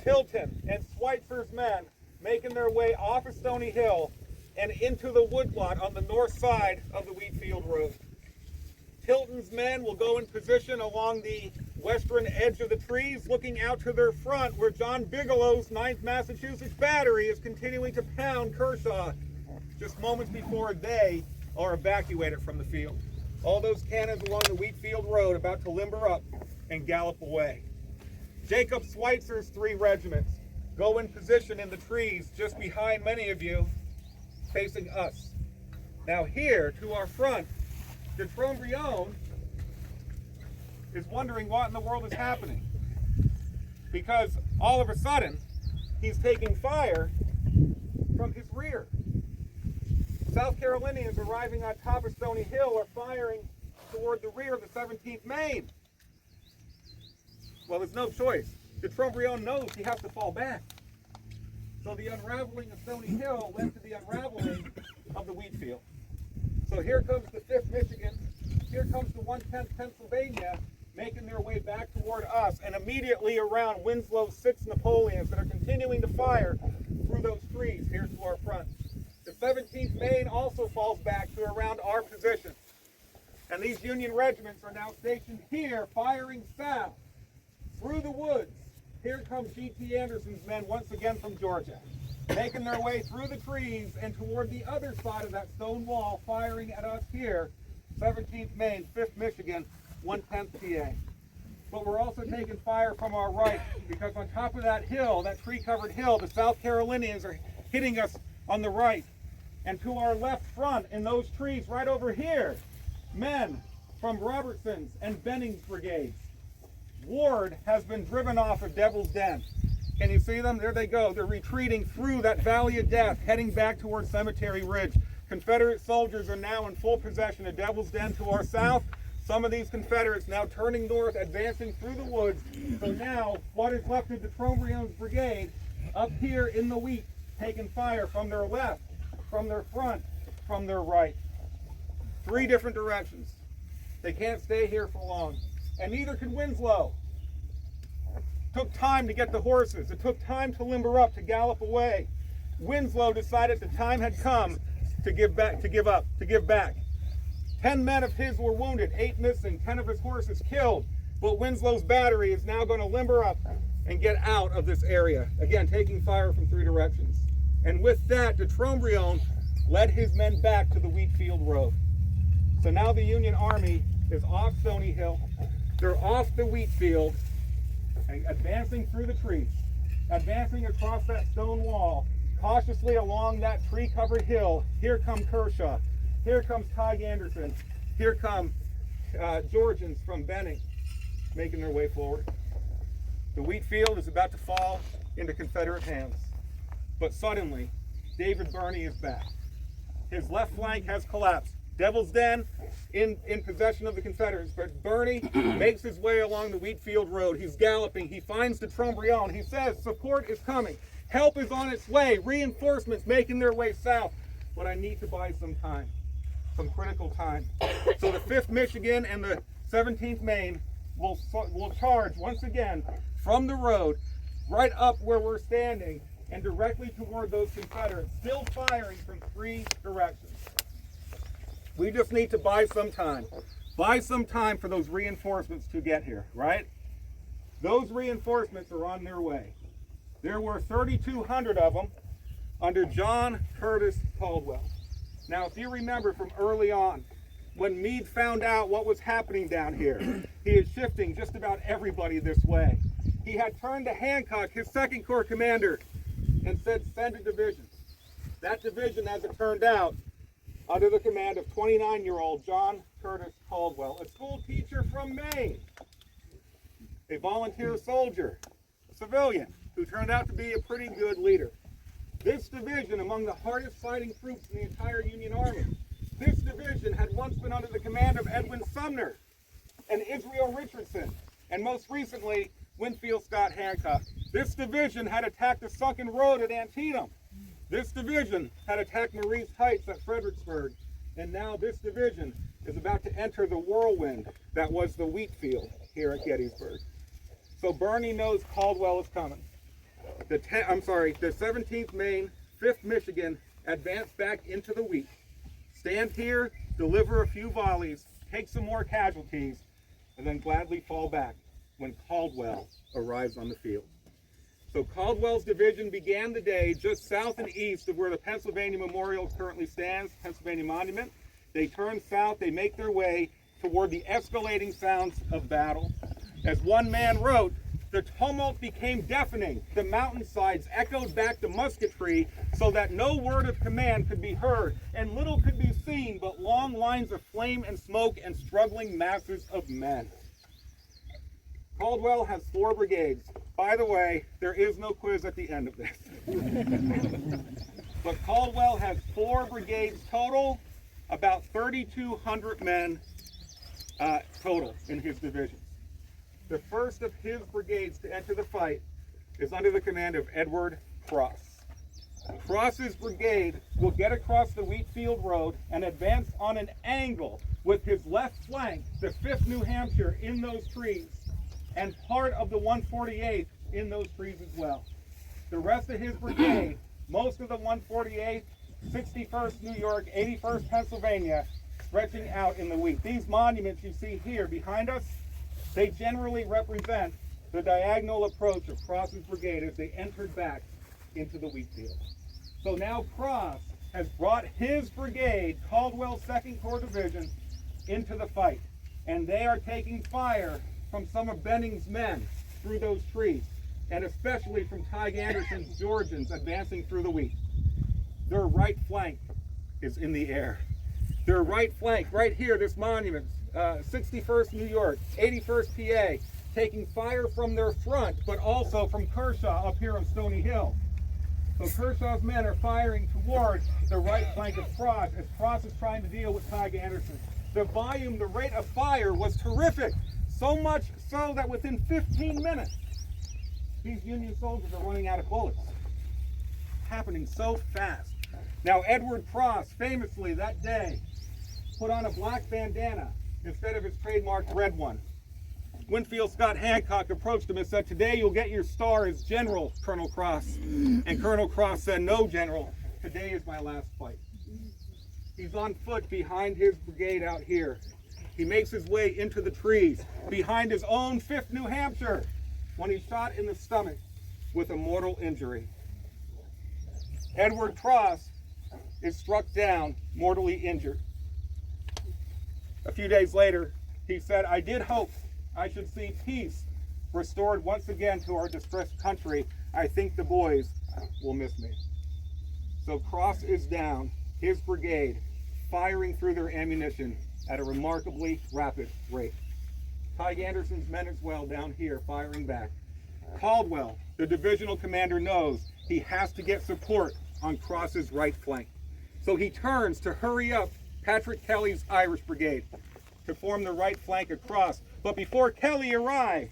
Tilton and Schweitzer's men making their way off of Stony Hill and into the woodlot on the north side of the Wheatfield Road. Tilton's men will go in position along the western edge of the trees, looking out to their front where John Bigelow's 9th Massachusetts Battery is continuing to pound Kershaw just moments before they are evacuated from the field. All those cannons along the Wheatfield Road about to limber up and gallop away. Jacob Schweitzer's 3 regiments go in position in the trees just behind many of you, facing us. Now here, to our front, de Trobriand is wondering what in the world is happening, because all of a sudden, he's taking fire from his rear. South Carolinians arriving on top of Stony Hill are firing toward the rear of the 17th Maine. Well, there's no choice. De Trobriand knows he has to fall back. So the unraveling of Stony Hill led to the unraveling of the Wheatfield. So here comes the 5th Michigan, here comes the 110th Pennsylvania, making their way back toward us, and immediately around Winslow's 6 Napoleons that are continuing to fire through those trees here to our front. The 17th Maine also falls back to around our position. And these Union regiments are now stationed here, firing south through the woods. Here comes G.T. Anderson's men once again from Georgia, making their way through the trees and toward the other side of that stone wall, firing at us here, 17th Maine, 5th Michigan, 110th PA. But we're also taking fire from our right, because on top of that hill, that tree-covered hill, the South Carolinians are hitting us on the right. And to our left front, in those trees right over here, men from Robertson's and Benning's brigades. Ward has been driven off of Devil's Den. Can you see them? There they go. They're retreating through that Valley of Death, heading back towards Cemetery Ridge. Confederate soldiers are now in full possession of Devil's Den to our south. Some of these Confederates now turning north, advancing through the woods. So now, what is left of the Trombrion's brigade up here in the wheat, taking fire from their left, from their front, from their right. 3 different directions. They can't stay here for long. And neither could Winslow. It took time to get the horses. It took time to limber up, to gallop away. Winslow decided the time had come to give back. 10 men of his were wounded, 8 missing, 10 of his horses killed. But Winslow's battery is now going to limber up and get out of this area. Again, taking fire from 3 directions. And with that, de Trombrion led his men back to the Wheatfield Road. So now the Union Army is off Stony Hill. They're off the Wheatfield, and advancing through the trees, advancing across that stone wall, cautiously along that tree-covered hill. Here come Kershaw. Here comes Tig Anderson. Here come Georgians from Benning, making their way forward. The Wheatfield is about to fall into Confederate hands. But suddenly, David Birney is back. His left flank has collapsed. Devil's Den in possession of the Confederates, but Birney makes his way along the Wheatfield Road. He's galloping. He finds de Trombrion. He says, support is coming. Help is on its way. Reinforcements making their way south. But I need to buy some time, some critical time. So the 5th Michigan and the 17th Maine will charge once again from the road right up where we're standing and directly toward those Confederates, still firing from 3 directions. We just need to buy some time. Buy some time for those reinforcements to get here, right? Those reinforcements are on their way. There were 3,200 of them under John Curtis Caldwell. Now, if you remember from early on, when Meade found out what was happening down here, he is shifting just about everybody this way. He had turned to Hancock, his 2nd Corps commander, and said, send a division. That division, as it turned out, under the command of 29-year-old John Curtis Caldwell, a school teacher from Maine, a volunteer soldier, a civilian, who turned out to be a pretty good leader. This division, among the hardest fighting troops in the entire Union Army, this division had once been under the command of Edwin Sumner and Israel Richardson, and most recently, Winfield Scott Hancock. This division had attacked the sunken road at Antietam. This division had attacked Maurice Heights at Fredericksburg, and now this division is about to enter the whirlwind that was the Wheatfield here at Gettysburg. So Birney knows Caldwell is coming. The 17th Maine, 5th Michigan advance back into the wheat. Stand here, deliver a few volleys, take some more casualties, and then gladly fall back when Caldwell arrives on the field. So Caldwell's division began the day just south and east of where the Pennsylvania Memorial currently stands, Pennsylvania Monument. They turn south, they make their way toward the escalating sounds of battle. As one man wrote, the tumult became deafening. The mountainsides echoed back to musketry so that no word of command could be heard, and little could be seen but long lines of flame and smoke and struggling masses of men. Caldwell has 4 brigades. By the way, there is no quiz at the end of this. But Caldwell has 4 brigades total, about 3,200 men total in his divisions. The first of his brigades to enter the fight is under the command of Edward Cross. Cross's brigade will get across the Wheatfield Road and advance on an angle with his left flank, the 5th New Hampshire, in those trees, and part of the 148th in those trees as well. The rest of his brigade, most of the 148th, 61st New York, 81st Pennsylvania, stretching out in the wheat. These monuments you see here behind us, they generally represent the diagonal approach of Cross's brigade as they entered back into the Wheatfield. So now Cross has brought his brigade, Caldwell's 2nd Corps Division, into the fight. And they are taking fire from some of Benning's men through those trees, and especially from Tig Anderson's Georgians advancing through the wheat. Their right flank is in the air. Their right flank, right here, this monument, 61st New York, 81st PA, taking fire from their front, but also from Kershaw up here on Stony Hill. So Kershaw's men are firing toward the right flank of Cross as Cross is trying to deal with Tig Anderson. The volume, the rate of fire was terrific. So much so that within 15 minutes, these Union soldiers are running out of bullets. Happening so fast. Now Edward Cross, famously that day, put on a black bandana instead of his trademarked red one. Winfield Scott Hancock approached him and said, "Today you'll get your star as General, Colonel Cross." And Colonel Cross said, "No, General, today is my last fight." He's on foot behind his brigade out here. He makes his way into the trees behind his own 5th New Hampshire when he's shot in the stomach with a mortal injury. Edward Cross is struck down, mortally injured. A few days later, he said, "I did hope I should see peace restored once again to our distressed country. I think the boys will miss me." So Cross is down, his brigade firing through their ammunition at a remarkably rapid rate. Tig Anderson's men as well down here firing back. Caldwell, the divisional commander, knows he has to get support on Cross's right flank. So he turns to hurry up Patrick Kelly's Irish brigade to form the right flank of Cross. But before Kelly arrived,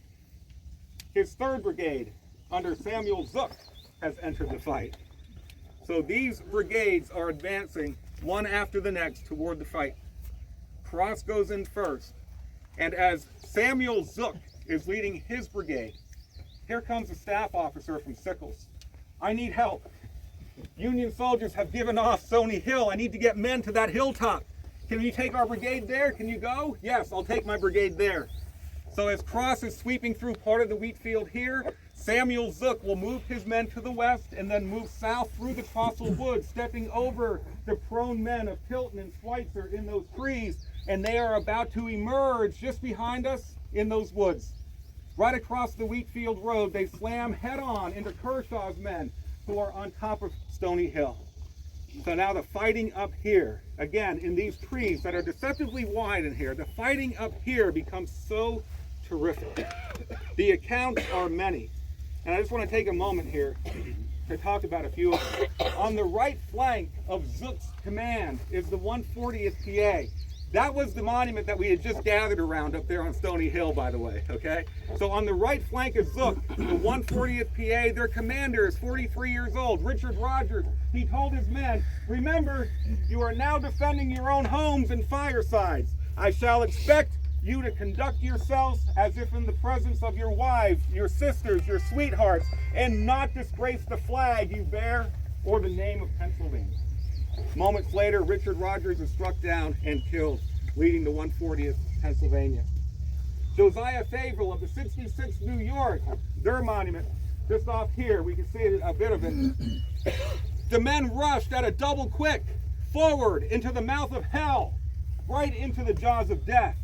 his 3rd brigade under Samuel Zook has entered the fight. So these brigades are advancing one after the next toward the fight. Cross goes in first, and as Samuel Zook is leading his brigade, here comes a staff officer from Sickles. "I need help. Union soldiers have given off Stony Hill. I need to get men to that hilltop. Can you take our brigade there? Can you go?" "Yes, I'll take my brigade there." So as Cross is sweeping through part of the Wheatfield here, Samuel Zook will move his men to the west and then move south through the Fossil Woods, stepping over the prone men of Tilton and Schweitzer in those trees, and they are about to emerge just behind us in those woods. Right across the Wheatfield Road, they slam head-on into Kershaw's men, who are on top of Stony Hill. So now the fighting up here, again, in these trees that are deceptively wide in here, the fighting up here becomes so terrific. The accounts are many, and I just want to take a moment here to talk about a few of them. On the right flank of Zook's command is the 140th PA. That was the monument that we had just gathered around up there on Stony Hill, by the way, okay? So on the right flank of Zook, the 140th PA, their commander is 43 years old, Richard Rogers. He told his men, "Remember, you are now defending your own homes and firesides. I shall expect you to conduct yourselves as if in the presence of your wives, your sisters, your sweethearts, and not disgrace the flag you bear or the name of Pennsylvania." Moments later, Richard Rogers is struck down and killed, leading the 140th Pennsylvania. Josiah Favell of the 66th New York, their monument, just off here, we can see a bit of it. The men rushed at a double quick, forward into the mouth of hell, right into the jaws of death.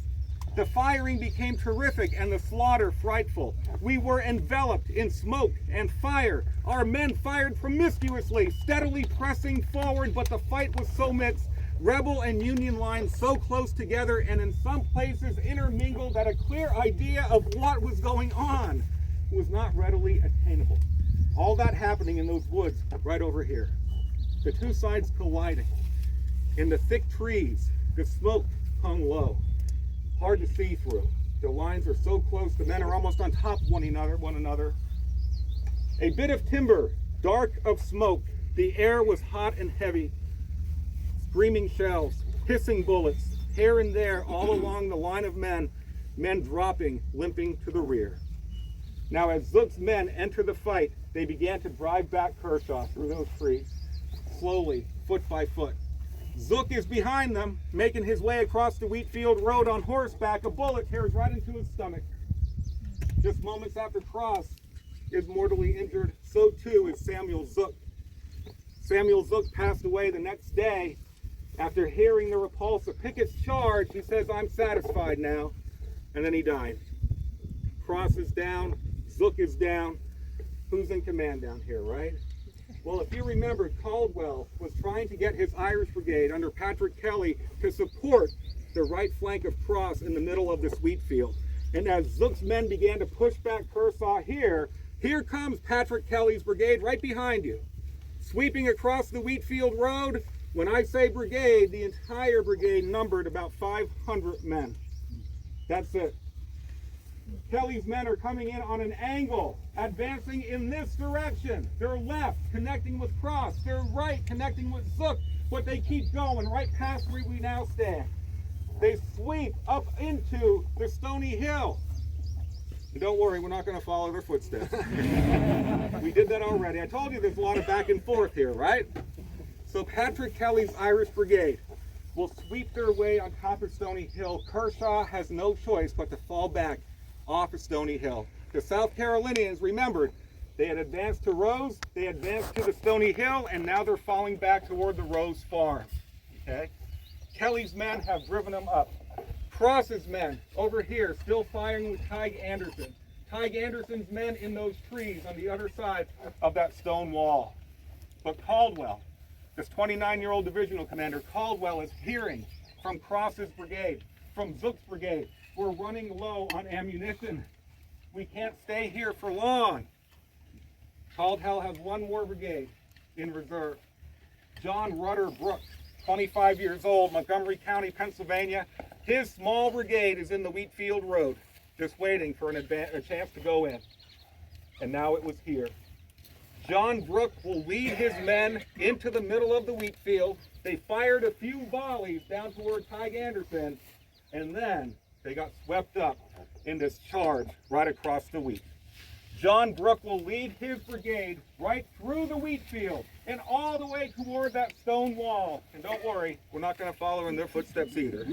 The firing became terrific and the slaughter frightful. We were enveloped in smoke and fire. Our men fired promiscuously, steadily pressing forward, but the fight was so mixed, rebel and Union lines so close together and in some places intermingled that a clear idea of what was going on was not readily attainable. All that happening in those woods right over here. The two sides colliding. In the thick trees, the smoke hung low. Hard to see through. The lines are so close, the men are almost on top of one another. A bit of timber, dark of smoke, The air was hot and heavy. Screaming shells, hissing bullets, here and there all along the line of men dropping, limping to the rear. Now as Zook's men entered the fight, they began to drive back Kershaw through those trees, slowly, foot by foot. Zook is behind them, making his way across the Wheatfield Road on horseback. A bullet tears right into his stomach. Just moments after Cross is mortally injured, so too is Samuel Zook. Samuel Zook passed away the next day. After hearing the repulse of Pickett's charge, he says, "I'm satisfied now." And then he died. Cross is down. Zook is down. Who's in command down here, right? Well, if you remember, Caldwell was trying to get his Irish Brigade under Patrick Kelly to support the right flank of Cross in the middle of this Wheatfield. And as Zook's men began to push back Kershaw here comes Patrick Kelly's brigade right behind you. Sweeping across the Wheatfield Road. When I say brigade, the entire brigade numbered about 500 men. That's it. Kelly's men are coming in on an angle, advancing in this direction. Their left connecting with Cross, their right connecting with Zook, but they keep going right past where we now stand. They sweep up into the Stony Hill. And don't worry, we're not going to follow their footsteps. We did that already. I told you there's a lot of back and forth here, right? So Patrick Kelly's Irish Brigade will sweep their way on top of Stony Hill. Kershaw has no choice but to fall back off of Stony Hill. The South Carolinians remembered they had advanced to Rose, they advanced to the Stony Hill, and now they're falling back toward the Rose Farm. Okay? Kelly's men have driven them up. Cross's men over here still firing with Tige Anderson. Tige Anderson's men in those trees on the other side of that stone wall. But Caldwell, this 29-year-old divisional commander, Caldwell is hearing from Cross's brigade, from Zook's brigade, we're running low on ammunition. We can't stay here for long. Caldwell has one more brigade in reserve. John Rudder Brooks, 25 years old, Montgomery County, Pennsylvania. His small brigade is in the Wheatfield Road, just waiting for a chance to go in. And now it was here. John Brooke will lead his men into the middle of the Wheatfield. They fired a few volleys down toward Tige Anderson, and then they got swept up in this charge right across the wheat. John Brooke will lead his brigade right through the Wheatfield and all the way toward that stone wall. And don't worry, we're not going to follow in their footsteps either.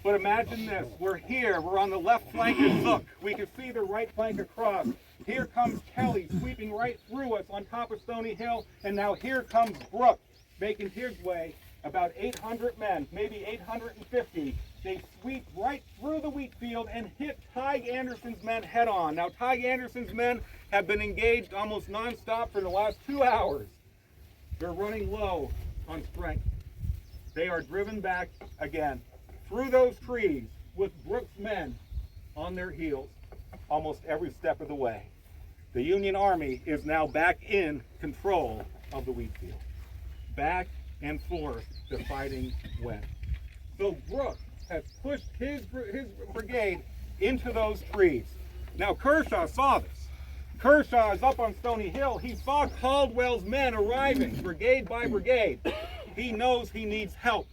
But imagine this, we're here, we're on the left flank of Zook. We can see the right flank across. Here comes Kelly sweeping right through us on top of Stony Hill, and now here comes Brooke making his way, about 800 men, maybe 850. They sweep right through the Wheatfield and hit Tige Anderson's men head on. Now Tige Anderson's men have been engaged almost nonstop for the last 2 hours. They're running low on strength. They are driven back again through those trees with Brooke's men on their heels almost every step of the way. The Union Army is now back in control of the Wheatfield. Back and forth the fighting went. So Brooke has pushed his brigade into those trees. Now Kershaw saw this. Kershaw is up on Stony Hill. He saw Caldwell's men arriving, brigade by brigade. He knows he needs help.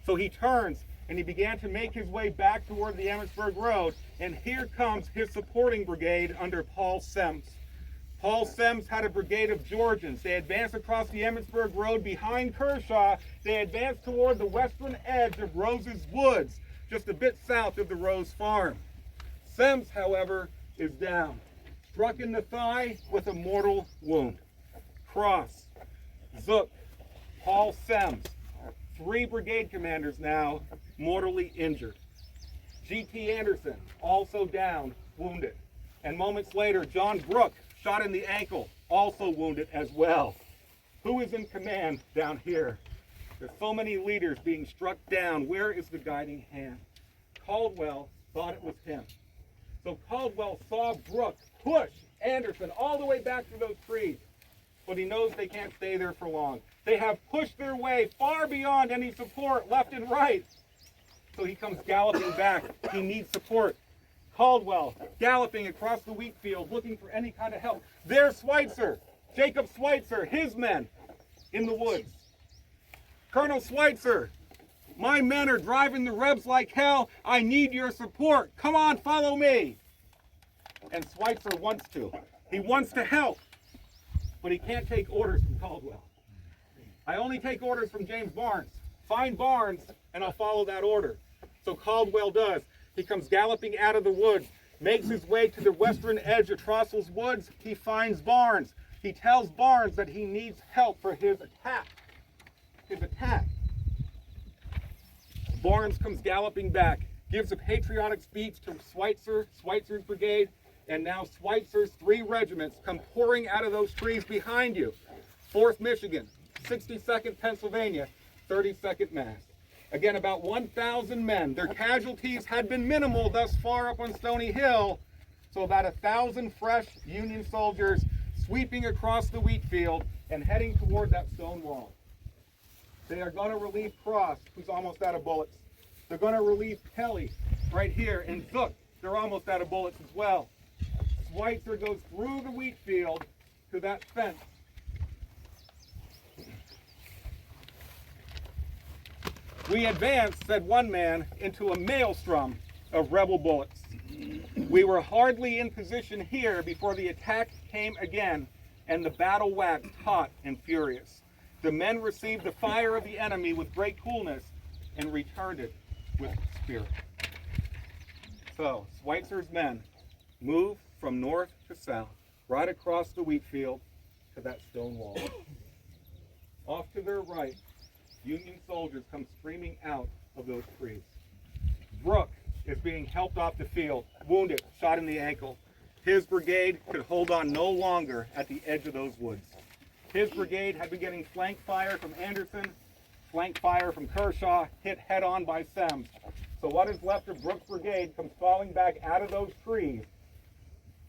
So he turns and he began to make his way back toward the Gettysburg Road, and here comes his supporting brigade under Paul Semmes. Paul Semmes had a brigade of Georgians. They advanced across the Gettysburg Road behind Kershaw. They advanced toward the western edge of Rose's Woods, just a bit south of the Rose Farm. Semmes, however, is down, struck in the thigh with a mortal wound. Cross, Zook, Paul Semmes, 3 brigade commanders now mortally injured. G.T. Anderson, also down, wounded. And moments later, John Brooke, shot in the ankle, also wounded as well. Who is in command down here? There's so many leaders being struck down. Where is the guiding hand? Caldwell thought it was him. So Caldwell saw Brooke push Anderson all the way back to those trees. But he knows they can't stay there for long. They have pushed their way far beyond any support left and right. So he comes galloping back. He needs support. Caldwell galloping across the Wheatfield looking for any kind of help. There's Schweitzer. Jacob Schweitzer, his men in the woods. Colonel Schweitzer, my men are driving the Rebs like hell. I need your support. Come on, follow me. And Schweitzer wants to. He wants to help, but he can't take orders from Caldwell. I only take orders from James Barnes. Find Barnes, and I'll follow that order. So Caldwell does. He comes galloping out of the woods, makes his way to the western edge of Trossel's woods. He finds Barnes. He tells Barnes that he needs help for his attack. Barnes comes galloping back, gives a patriotic speech to Schweitzer's brigade, and now Schweitzer's 3 regiments come pouring out of those trees behind you. 4th Michigan, 62nd Pennsylvania, 32nd Mass. Again, about 1,000 men. Their casualties had been minimal thus far up on Stony Hill, so about 1,000 fresh Union soldiers sweeping across the Wheatfield and heading toward that stone wall. They are going to relieve Cross, who's almost out of bullets. They're going to relieve Kelly right here, and Zook, they're almost out of bullets as well. Schweitzer goes through the Wheatfield to that fence. We advanced, said one man, into a maelstrom of rebel bullets. We were hardly in position here before the attack came again, and the battle waxed hot and furious. The men received the fire of the enemy with great coolness and returned it with spirit. So, Schweitzer's men move from north to south, right across the Wheatfield to that stone wall. Off to their right, Union soldiers come streaming out of those trees. Brooke is being helped off the field, wounded, shot in the ankle. His brigade could hold on no longer at the edge of those woods. His brigade had been getting flank fire from Anderson, flank fire from Kershaw, hit head on by Semmes. So what is left of Brooke's brigade comes falling back out of those trees,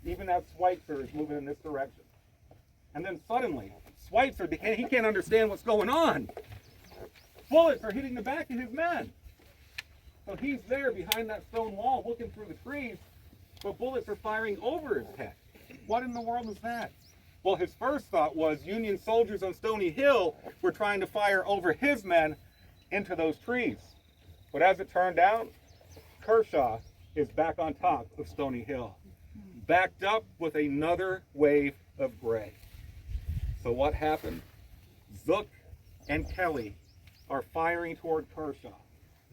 even as Schweitzer is moving in this direction. And then suddenly, Schweitzer, he can't understand what's going on. Bullets are hitting the back of his men. So he's there behind that stone wall looking through the trees, but bullets are firing over his head. What in the world is that? Well, his first thought was Union soldiers on Stony Hill were trying to fire over his men into those trees. But as it turned out, Kershaw is back on top of Stony Hill, backed up with another wave of gray. So what happened? Zook and Kelly are firing toward Kershaw,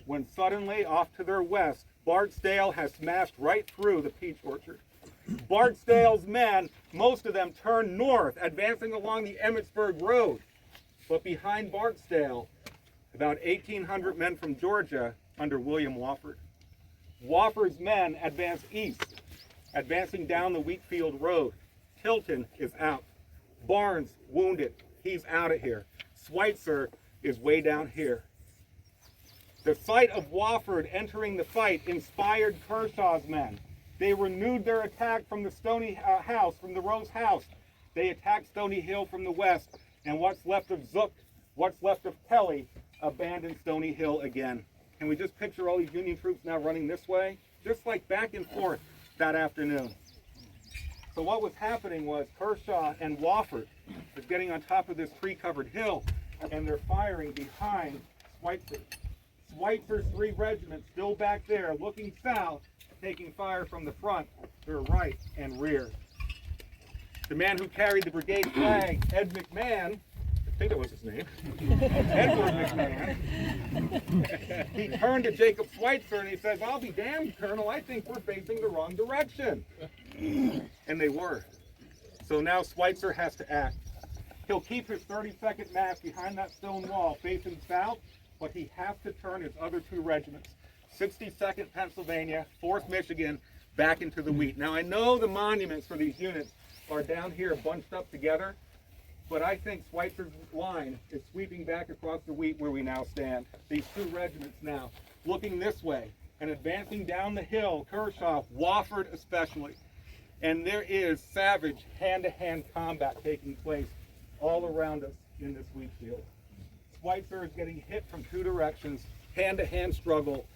when suddenly, off to their west, Barksdale has smashed right through the peach orchard. Barksdale's men, most of them, turn north, advancing along the Emmitsburg Road. But behind Barksdale, about 1,800 men from Georgia under William Wofford. Wofford's men advance east, advancing down the Wheatfield Road. Tilton is out. Barnes, wounded, he's out of here. Schweitzer is way down here. The sight of Wofford entering the fight inspired Kershaw's men. They renewed their attack from the Stony house, from the Rose house. They attacked Stony Hill from the west, and what's left of Zook, what's left of Kelly, abandoned Stony Hill again. Can we just picture all these Union troops now running this way? Just like back and forth that afternoon. So what was happening was Kershaw and Wofford was getting on top of this tree-covered hill, and they're firing behind Schweitzer. Schweitzer's 3 regiments still back there, looking south, taking fire from the front, their right and rear. The man who carried the brigade flag, Ed McMahon, I think that was his name, Edward McMahon, he turned to Jacob Schweitzer and he says, "I'll be damned, Colonel, I think we're facing the wrong direction." And they were. So now Schweitzer has to act. He'll keep his 32nd Mass behind that stone wall facing south, but he has to turn his other 2 regiments, 62nd Pennsylvania, 4th Michigan, back into the wheat. Now I know the monuments for these units are down here bunched up together, but I think Schweitzer's line is sweeping back across the wheat where we now stand. These 2 regiments now, looking this way and advancing down the hill, Kershaw, Wofford especially. And there is savage hand-to-hand combat taking place all around us in this wheat field. Schweitzer is getting hit from 2 directions, hand-to-hand struggle.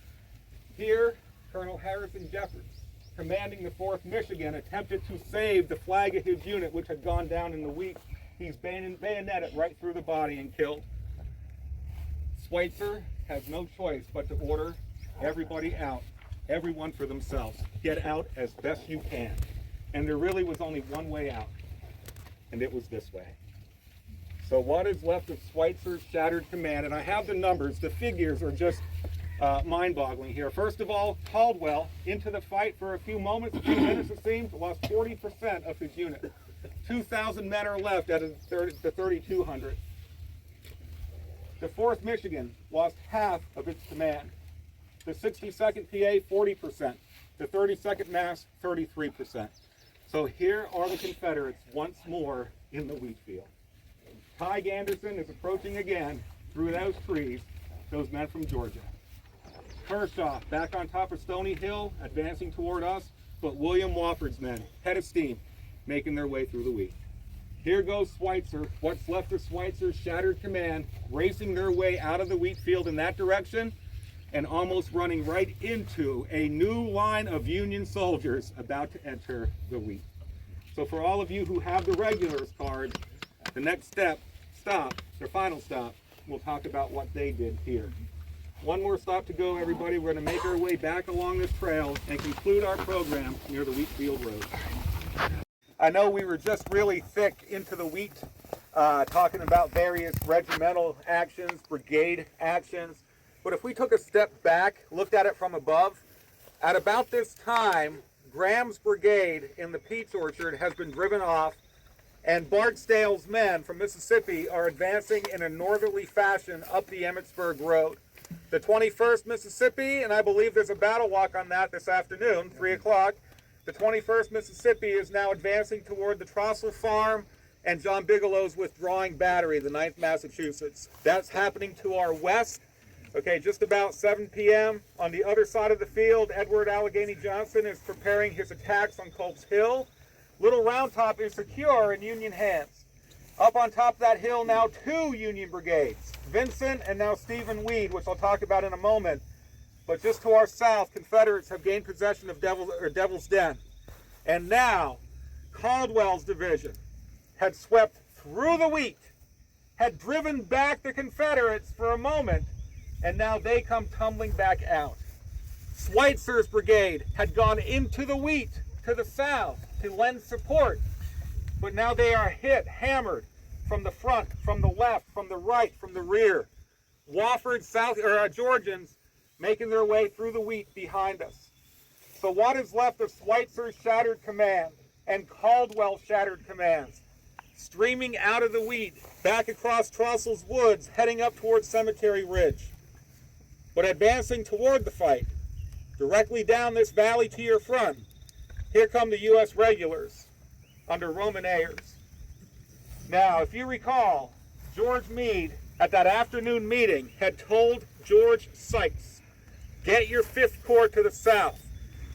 Here, Colonel Harrison Jeffords, commanding the 4th Michigan, attempted to save the flag of his unit, which had gone down in the wheat. He's bayoneted right through the body and killed. Schweitzer has no choice but to order everybody out, everyone for themselves. Get out as best you can. And there really was only one way out, and it was this way. So what is left of Schweitzer's shattered command? And I have the numbers. The figures are just mind-boggling here. First of all, Caldwell into the fight for a few moments, a few minutes it seems, lost 40% of his unit. 2,000 men are left out of the 3,200. The 4th Michigan lost half of its command. The 62nd PA, 40%. The 32nd Mass, 33%. So here are the Confederates once more in the Wheatfield. Ty Anderson is approaching again through those trees, those men from Georgia. Kershaw back on top of Stony Hill, advancing toward us, but William Wofford's men, head of steam, making their way through the wheat. Here goes Schweitzer, what's left of Schweitzer's shattered command, racing their way out of the wheat field in that direction, and almost running right into a new line of Union soldiers about to enter the wheat. So for all of you who have the regulars card, the next stop, their final stop, we'll talk about what they did here. One more stop to go, everybody. We're going to make our way back along this trail and conclude our program near the Wheatfield Road. I know we were just really thick into the wheat, talking about various regimental actions, brigade actions. But if we took a step back, looked at it from above, at about this time, Graham's brigade in the Peach Orchard has been driven off, and Barksdale's men from Mississippi are advancing in a northerly fashion up the Emmitsburg Road. The 21st Mississippi, and I believe there's a battle walk on that this afternoon, 3 o'clock. The 21st Mississippi is now advancing toward the Trossel Farm and John Bigelow's withdrawing battery, the 9th Massachusetts. That's happening to our west. Okay, just about 7 p.m. On the other side of the field, Edward Allegheny Johnson is preparing his attacks on Culp's Hill. Little Round Top is secure in Union hands. Up on top of that hill now 2 Union brigades, Vincent and now Stephen Weed, which I'll talk about in a moment. But just to our south, Confederates have gained possession of Devil's Den. And now, Caldwell's division had swept through the wheat, had driven back the Confederates for a moment, and now they come tumbling back out. Schweitzer's brigade had gone into the wheat to the south to lend support, but now they are hit, hammered from the front, from the left, from the right, from the rear. Wofford, Georgians making their way through the wheat behind us. So what is left of Schweitzer's shattered command and Caldwell's shattered commands? Streaming out of the wheat, back across Trossel's Woods, heading up towards Cemetery Ridge. But advancing toward the fight, directly down this valley to your front, here come the U.S. regulars under Roman Ayers. Now, if you recall, George Meade at that afternoon meeting had told George Sykes, get your 5th Corps to the south,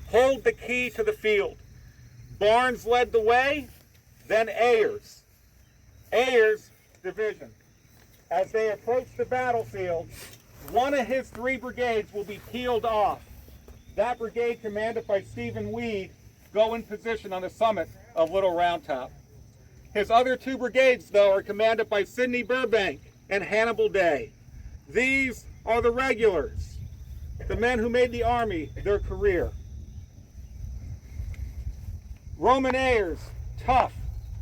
hold the key to the field. Barnes led the way, then Ayers. Ayers' division. As they approach the battlefield, one of his 3 brigades will be peeled off. That brigade, commanded by Stephen Weed, go in position on the summit of Little Round Top. His other 2 brigades, though, are commanded by Sidney Burbank and Hannibal Day. These are the regulars, the men who made the Army their career. Roman Ayers, tough,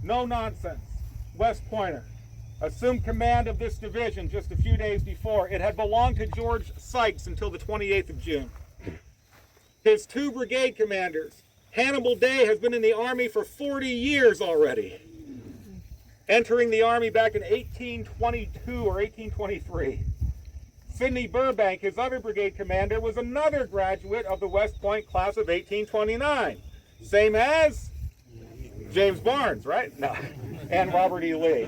no nonsense, West Pointer, assumed command of this division just a few days before. It had belonged to George Sykes until the 28th of June. His 2 brigade commanders, Hannibal Day has been in the Army for 40 years already, entering the Army back in 1822 or 1823. Sidney Burbank, his other brigade commander, was another graduate of the West Point class of 1829. Same as James Barnes, right? No. And Robert E. Lee.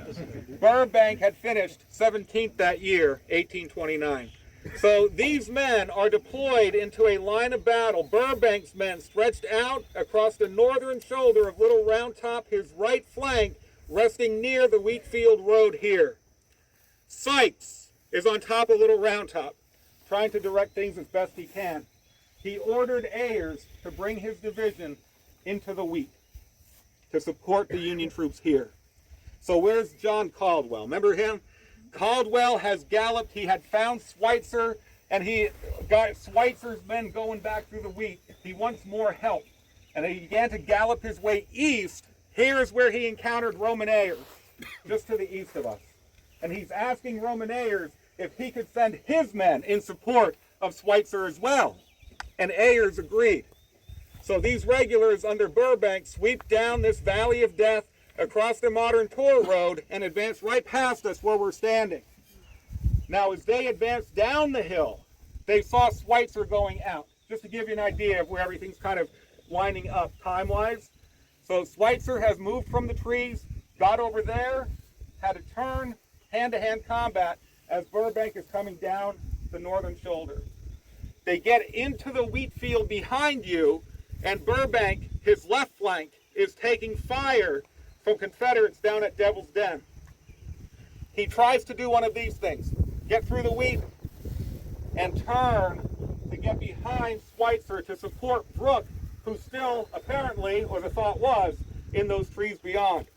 Burbank had finished 17th that year, 1829. So these men are deployed into a line of battle. Burbank's men stretched out across the northern shoulder of Little Round Top, his right flank resting near the Wheatfield Road here. Sykes is on top of Little Round Top, trying to direct things as best he can. He ordered Ayers to bring his division into the wheat to support the Union troops here. So where's John Caldwell? Remember him? Caldwell has galloped. He had found Schweitzer, and he got Schweitzer's men going back through the wheat. He wants more help. And he began to gallop his way east. Here is where he encountered Roman Ayers, just to the east of us. And he's asking Roman Ayers if he could send his men in support of Schweitzer as well. And Ayers agreed. So these regulars under Burbank sweep down this valley of death across the modern Tor Road and advance right past us where we're standing. Now, as they advanced down the hill, they saw Schweitzer going out. Just to give you an idea of where everything's kind of lining up time-wise. So Schweitzer has moved from the trees, got over there, had a turn, hand-to-hand combat as Burbank is coming down the northern shoulder. They get into the wheat field behind you, and Burbank, his left flank, is taking fire from Confederates down at Devil's Den. He tries to do one of these things. Get through the wheat and turn to get behind Schweitzer to support Brooke, who still, apparently, or the thought was, in those trees beyond.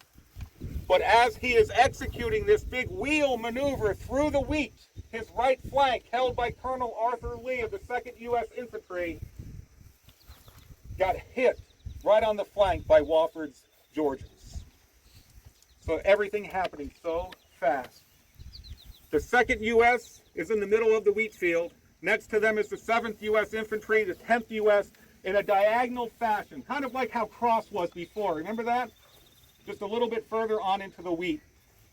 But as he is executing this big wheel maneuver through the wheat, his right flank, held by Colonel Arthur Lee of the 2nd U.S. Infantry, got hit right on the flank by Wofford's Georgians. So everything happening so fast. The 2nd U.S. is in the middle of the wheat field. Next to them is the 7th U.S. Infantry, the 10th U.S., in a diagonal fashion, kind of like how Cross was before. Remember that? Just a little bit further on into the wheat.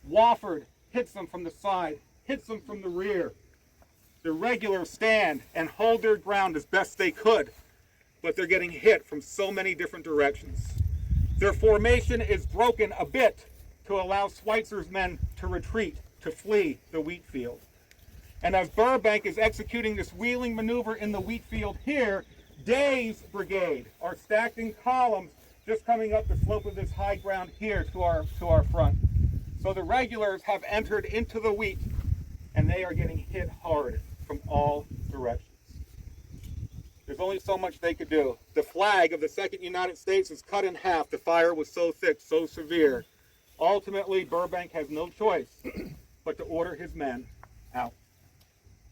Wofford hits them from the side, hits them from the rear. The regulars stand and hold their ground as best they could, but they're getting hit from so many different directions. Their formation is broken a bit to allow Schweitzer's men to retreat, to flee the wheat field. And as Burbank is executing this wheeling maneuver in the wheat field here, Day's brigade are stacked in columns just coming up the slope of this high ground here to our front. So the regulars have entered into the wheat, and they are getting hit hard from all directions. There's only so much they could do. The flag of the 2nd United States is cut in half. The fire was so thick, so severe. Ultimately, Burbank has no choice but to order his men out.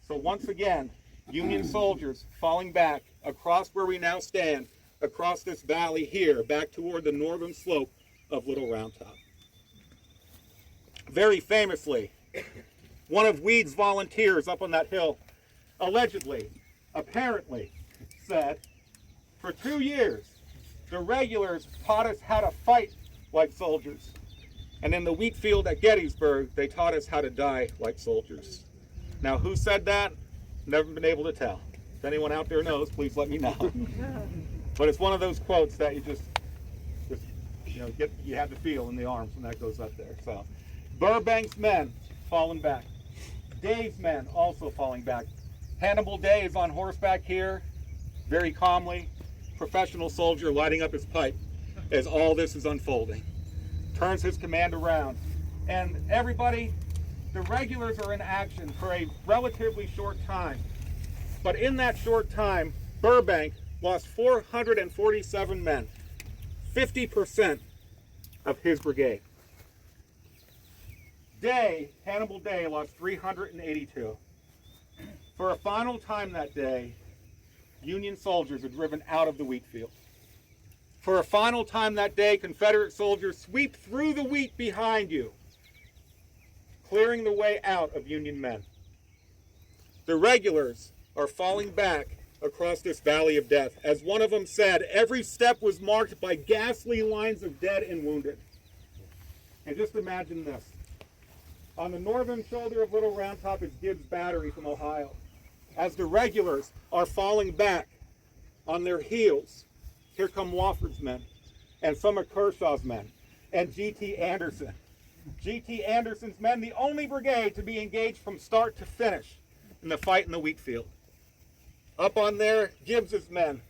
So once again, Union soldiers falling back across where we now stand, across this valley here, back toward the northern slope of Little Round Top. Very famously, one of Weed's volunteers up on that hill, allegedly, apparently, said, for 2 years, the regulars taught us how to fight like soldiers. And in the wheat field at Gettysburg, they taught us how to die like soldiers. Now, who said that? Never been able to tell. If anyone out there knows, please let me know. But it's one of those quotes that you just you have the feel in the arms when that goes up there. So, Burbank's men falling back. Day's men also falling back. Hannibal Day is on horseback here, very calmly, professional soldier lighting up his pipe as all this is unfolding. Turns his command around. And everybody, the regulars are in action for a relatively short time. But in that short time, Burbank lost 447 men, 50% of his brigade. Hannibal Day lost 382. For a final time that day, Union soldiers are driven out of the wheat field. For a final time that day, Confederate soldiers sweep through the wheat behind you, clearing the way out of Union men. The regulars are falling back across this valley of death. As one of them said, every step was marked by ghastly lines of dead and wounded. And just imagine this. On the northern shoulder of Little Round Top is Gibbs Battery from Ohio. As the regulars are falling back on their heels, here come Wofford's men, and some of Kershaw's men, and G.T. Anderson. G.T. Anderson's men, the only brigade to be engaged from start to finish in the fight in the wheat field. Up on there, Gibbs's men,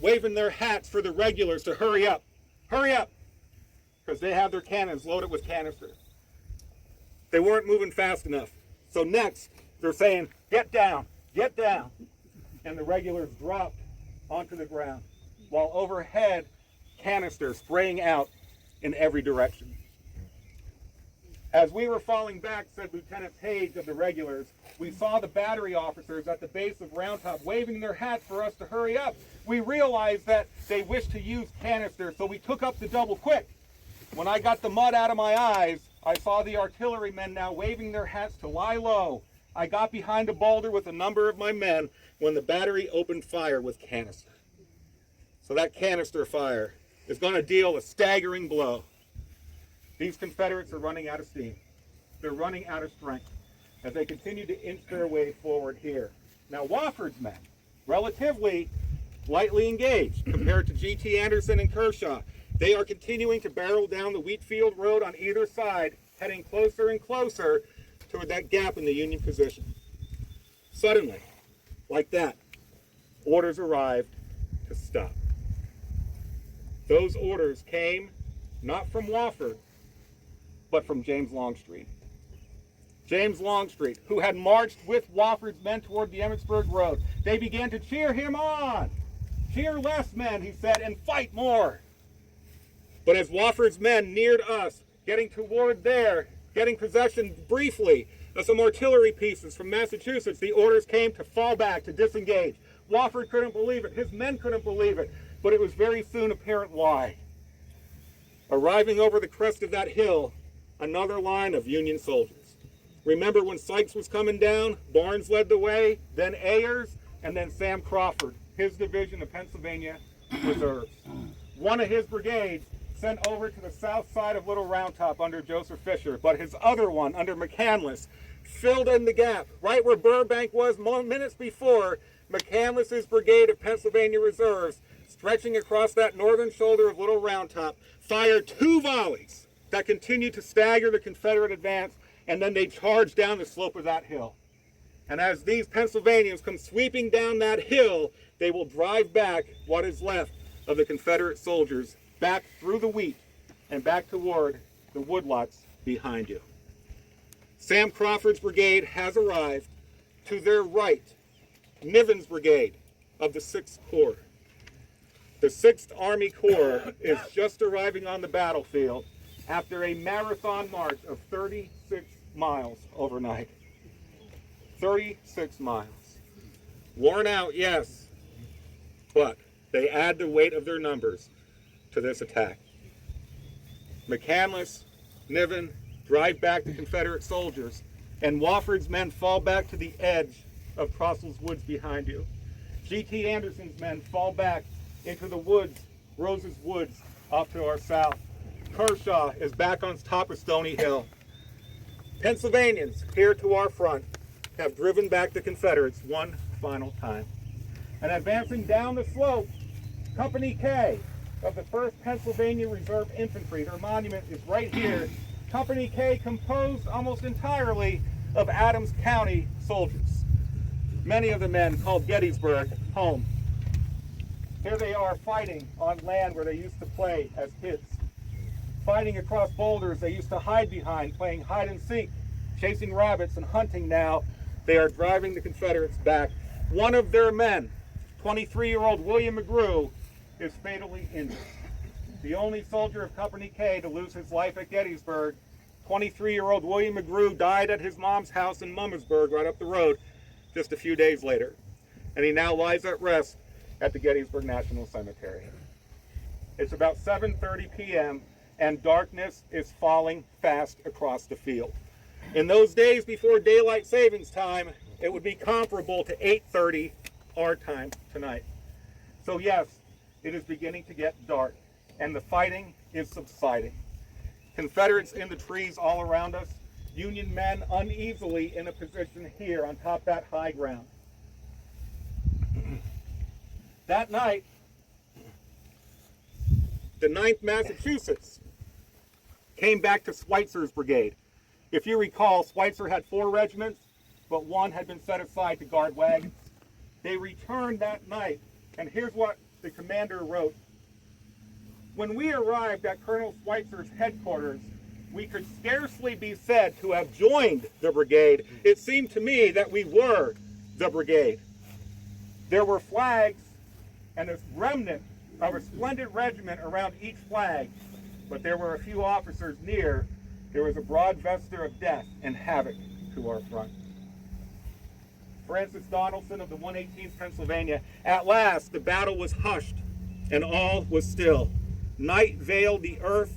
waving their hats for the regulars to hurry up, because they have their cannons loaded with canister. They weren't moving fast enough. So next, they're saying, get down, and the regulars dropped onto the ground, while overhead, canisters spraying out in every direction. As we were falling back, said Lieutenant Page of the regulars, we saw the battery officers at the base of Round Top waving their hats for us to hurry up. We realized that they wished to use canisters, so we took up the double quick. When I got the mud out of my eyes, I saw the artillerymen now waving their hats to lie low. I got behind a boulder with a number of my men when the battery opened fire with canister. So that canister fire is going to deal a staggering blow. These Confederates are running out of steam. They're running out of strength as they continue to inch their way forward here. Now Wofford's men, relatively lightly engaged compared to G.T. Anderson and Kershaw. They are continuing to barrel down the Wheatfield Road on either side, heading closer and closer toward that gap in the Union position. Suddenly, like that, orders arrived to stop. Those orders came not from Wofford, but from James Longstreet. James Longstreet, who had marched with Wofford's men toward the Emmitsburg Road. They began to cheer him on. Cheer less, men, he said, and fight more. But as Wofford's men neared us, getting toward there, getting possession briefly of some artillery pieces from Massachusetts, the orders came to fall back, to disengage. Wofford couldn't believe it. His men couldn't believe it. But it was very soon apparent why. Arriving over the crest of that hill, another line of Union soldiers. Remember when Sykes was coming down? Barnes led the way, then Ayers, and then Sam Crawford, his division of Pennsylvania Reserves. One of his brigades sent over to the south side of Little Round Top under Joseph Fisher, but his other one under McCandless filled in the gap right where Burbank was minutes before. McCandless's brigade of Pennsylvania Reserves, stretching across that northern shoulder of Little Round Top, fired 2 volleys that continued to stagger the Confederate advance, and then they charged down the slope of that hill. And as these Pennsylvanians come sweeping down that hill, they will drive back what is left of the Confederate soldiers back through the wheat and back toward the woodlots behind you. Sam Crawford's brigade has arrived. To their right, Niven's brigade of the 6th Corps. The 6th Army Corps is just arriving on the battlefield after a marathon march of 36 miles overnight. 36 miles. Worn out, yes, but they add the weight of their numbers to this attack. McCandless, Niven drive back the Confederate soldiers, and Wofford's men fall back to the edge of Crossel's Woods behind you. G.T. Anderson's men fall back into the woods, Rose's Woods, off to our south. Kershaw is back on top of Stony Hill. Pennsylvanians, here to our front, have driven back the Confederates one final time. And advancing down the slope, Company K of the 1st Pennsylvania Reserve Infantry, their monument is right here. Company K composed almost entirely of Adams County soldiers. Many of the men called Gettysburg home. Here they are fighting on land where they used to play as kids. Fighting across boulders they used to hide behind, playing hide and seek, chasing rabbits and hunting now. They are driving the Confederates back. One of their men, 23-year-old William McGrew, is fatally injured. The only soldier of Company K to lose his life at Gettysburg, 23-year-old William McGrew died at his mom's house in Mummersburg right up the road just a few days later. And he now lies at rest at the Gettysburg National Cemetery. It's about 7:30 p.m. and darkness is falling fast across the field. In those days before daylight savings time, it would be comparable to 8:30 our time tonight. So yes, it is beginning to get dark, and the fighting is subsiding. Confederates in the trees all around us, Union men uneasily in a position here on top of that high ground. That night, the 9th Massachusetts came back to Schweitzer's brigade. If you recall, Schweitzer had 4 regiments, but one had been set aside to guard wagons. They returned that night, and here's what the commander wrote. When we arrived at Colonel Schweitzer's headquarters, we could scarcely be said to have joined the brigade. It seemed to me that we were the brigade. There were flags and a remnant of a splendid regiment around each flag, but there were a few officers near there was a broad vesture of death and havoc to our front. Francis Donaldson of the 118th Pennsylvania, at last the battle was hushed and all was still. Night veiled the earth.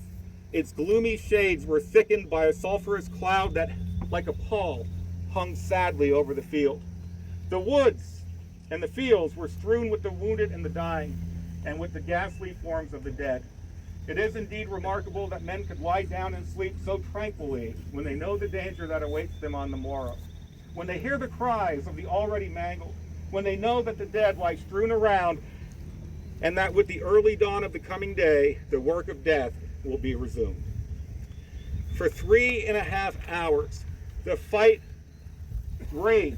Its gloomy shades were thickened by a sulphurous cloud that, like a pall, hung sadly over the field. The woods and the fields were strewn with the wounded and the dying, and with the ghastly forms of the dead. It is indeed remarkable that men could lie down and sleep so tranquilly when they know the danger that awaits them on the morrow, when they hear the cries of the already mangled, when they know that the dead lie strewn around, and that with the early dawn of the coming day, the work of death will be resumed. For 3.5 hours, the fight raged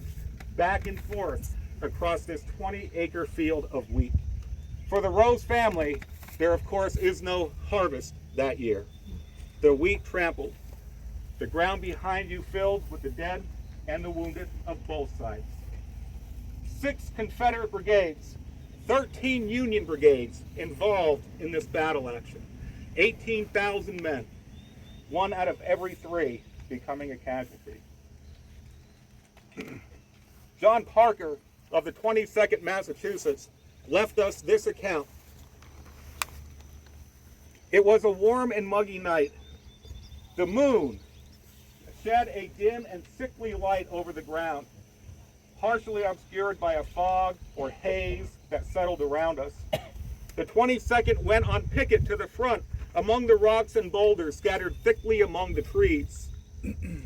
back and forth across this 20-acre field of wheat. For the Rose family, there of course is no harvest that year. The wheat trampled, the ground behind you filled with the dead and the wounded of both sides. 6 Confederate brigades, 13 Union brigades involved in this battle action. 18,000 men, 1 out of every 3 becoming a casualty. John Parker of the 22nd Massachusetts left us this account. It was a warm and muggy night. The moon shed a dim and sickly light over the ground, partially obscured by a fog or haze that settled around us. The 22nd went on picket to the front among the rocks and boulders scattered thickly among the trees.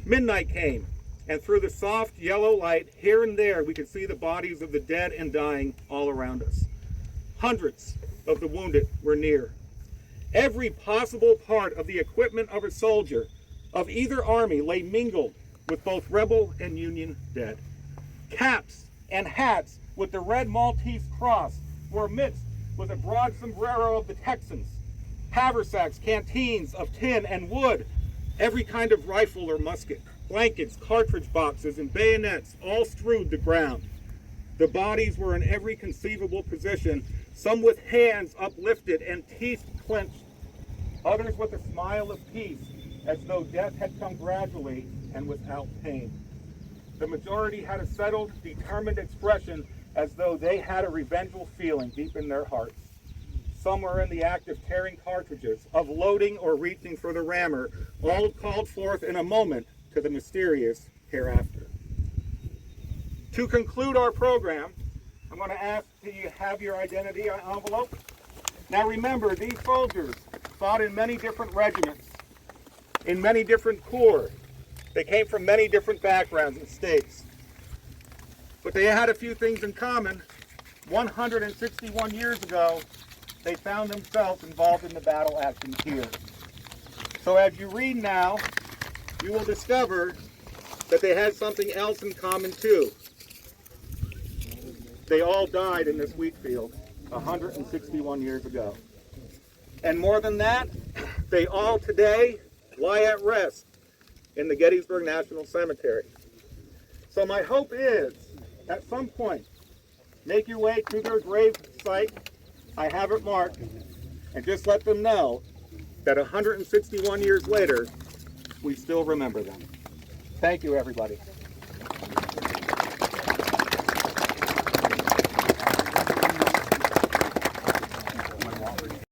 Midnight came, and through the soft yellow light, here and there we could see the bodies of the dead and dying all around us. Hundreds of the wounded were near. Every possible part of the equipment of a soldier of either army lay mingled with both rebel and Union dead. Caps and hats with the red Maltese cross were mixed with a broad sombrero of the Texans. Haversacks, canteens of tin and wood, every kind of rifle or musket, blankets, cartridge boxes, and bayonets all strewed the ground. The bodies were in every conceivable position, some with hands uplifted and teeth clenched, others with a smile of peace, as though death had come gradually and without pain. The majority had a settled, determined expression, as though they had a revengeful feeling deep in their hearts. Some were in the act of tearing cartridges, of loading or reaching for the rammer, all called forth in a moment to the mysterious hereafter. To conclude our program, I'm going to ask that you have your identity envelope. Now remember, these soldiers fought in many different regiments, in many different corps. They came from many different backgrounds and states. But they had a few things in common. 161 years ago, they found themselves involved in the battle action here. So as you read now, you will discover that they had something else in common too. They all died in this wheat field 161 years ago. And more than that, they all today lie at rest in the Gettysburg National Cemetery. So my hope is, at some point, make your way to their grave site. I have it marked, and just let them know that 161 years later, we still remember them. Thank you, everybody.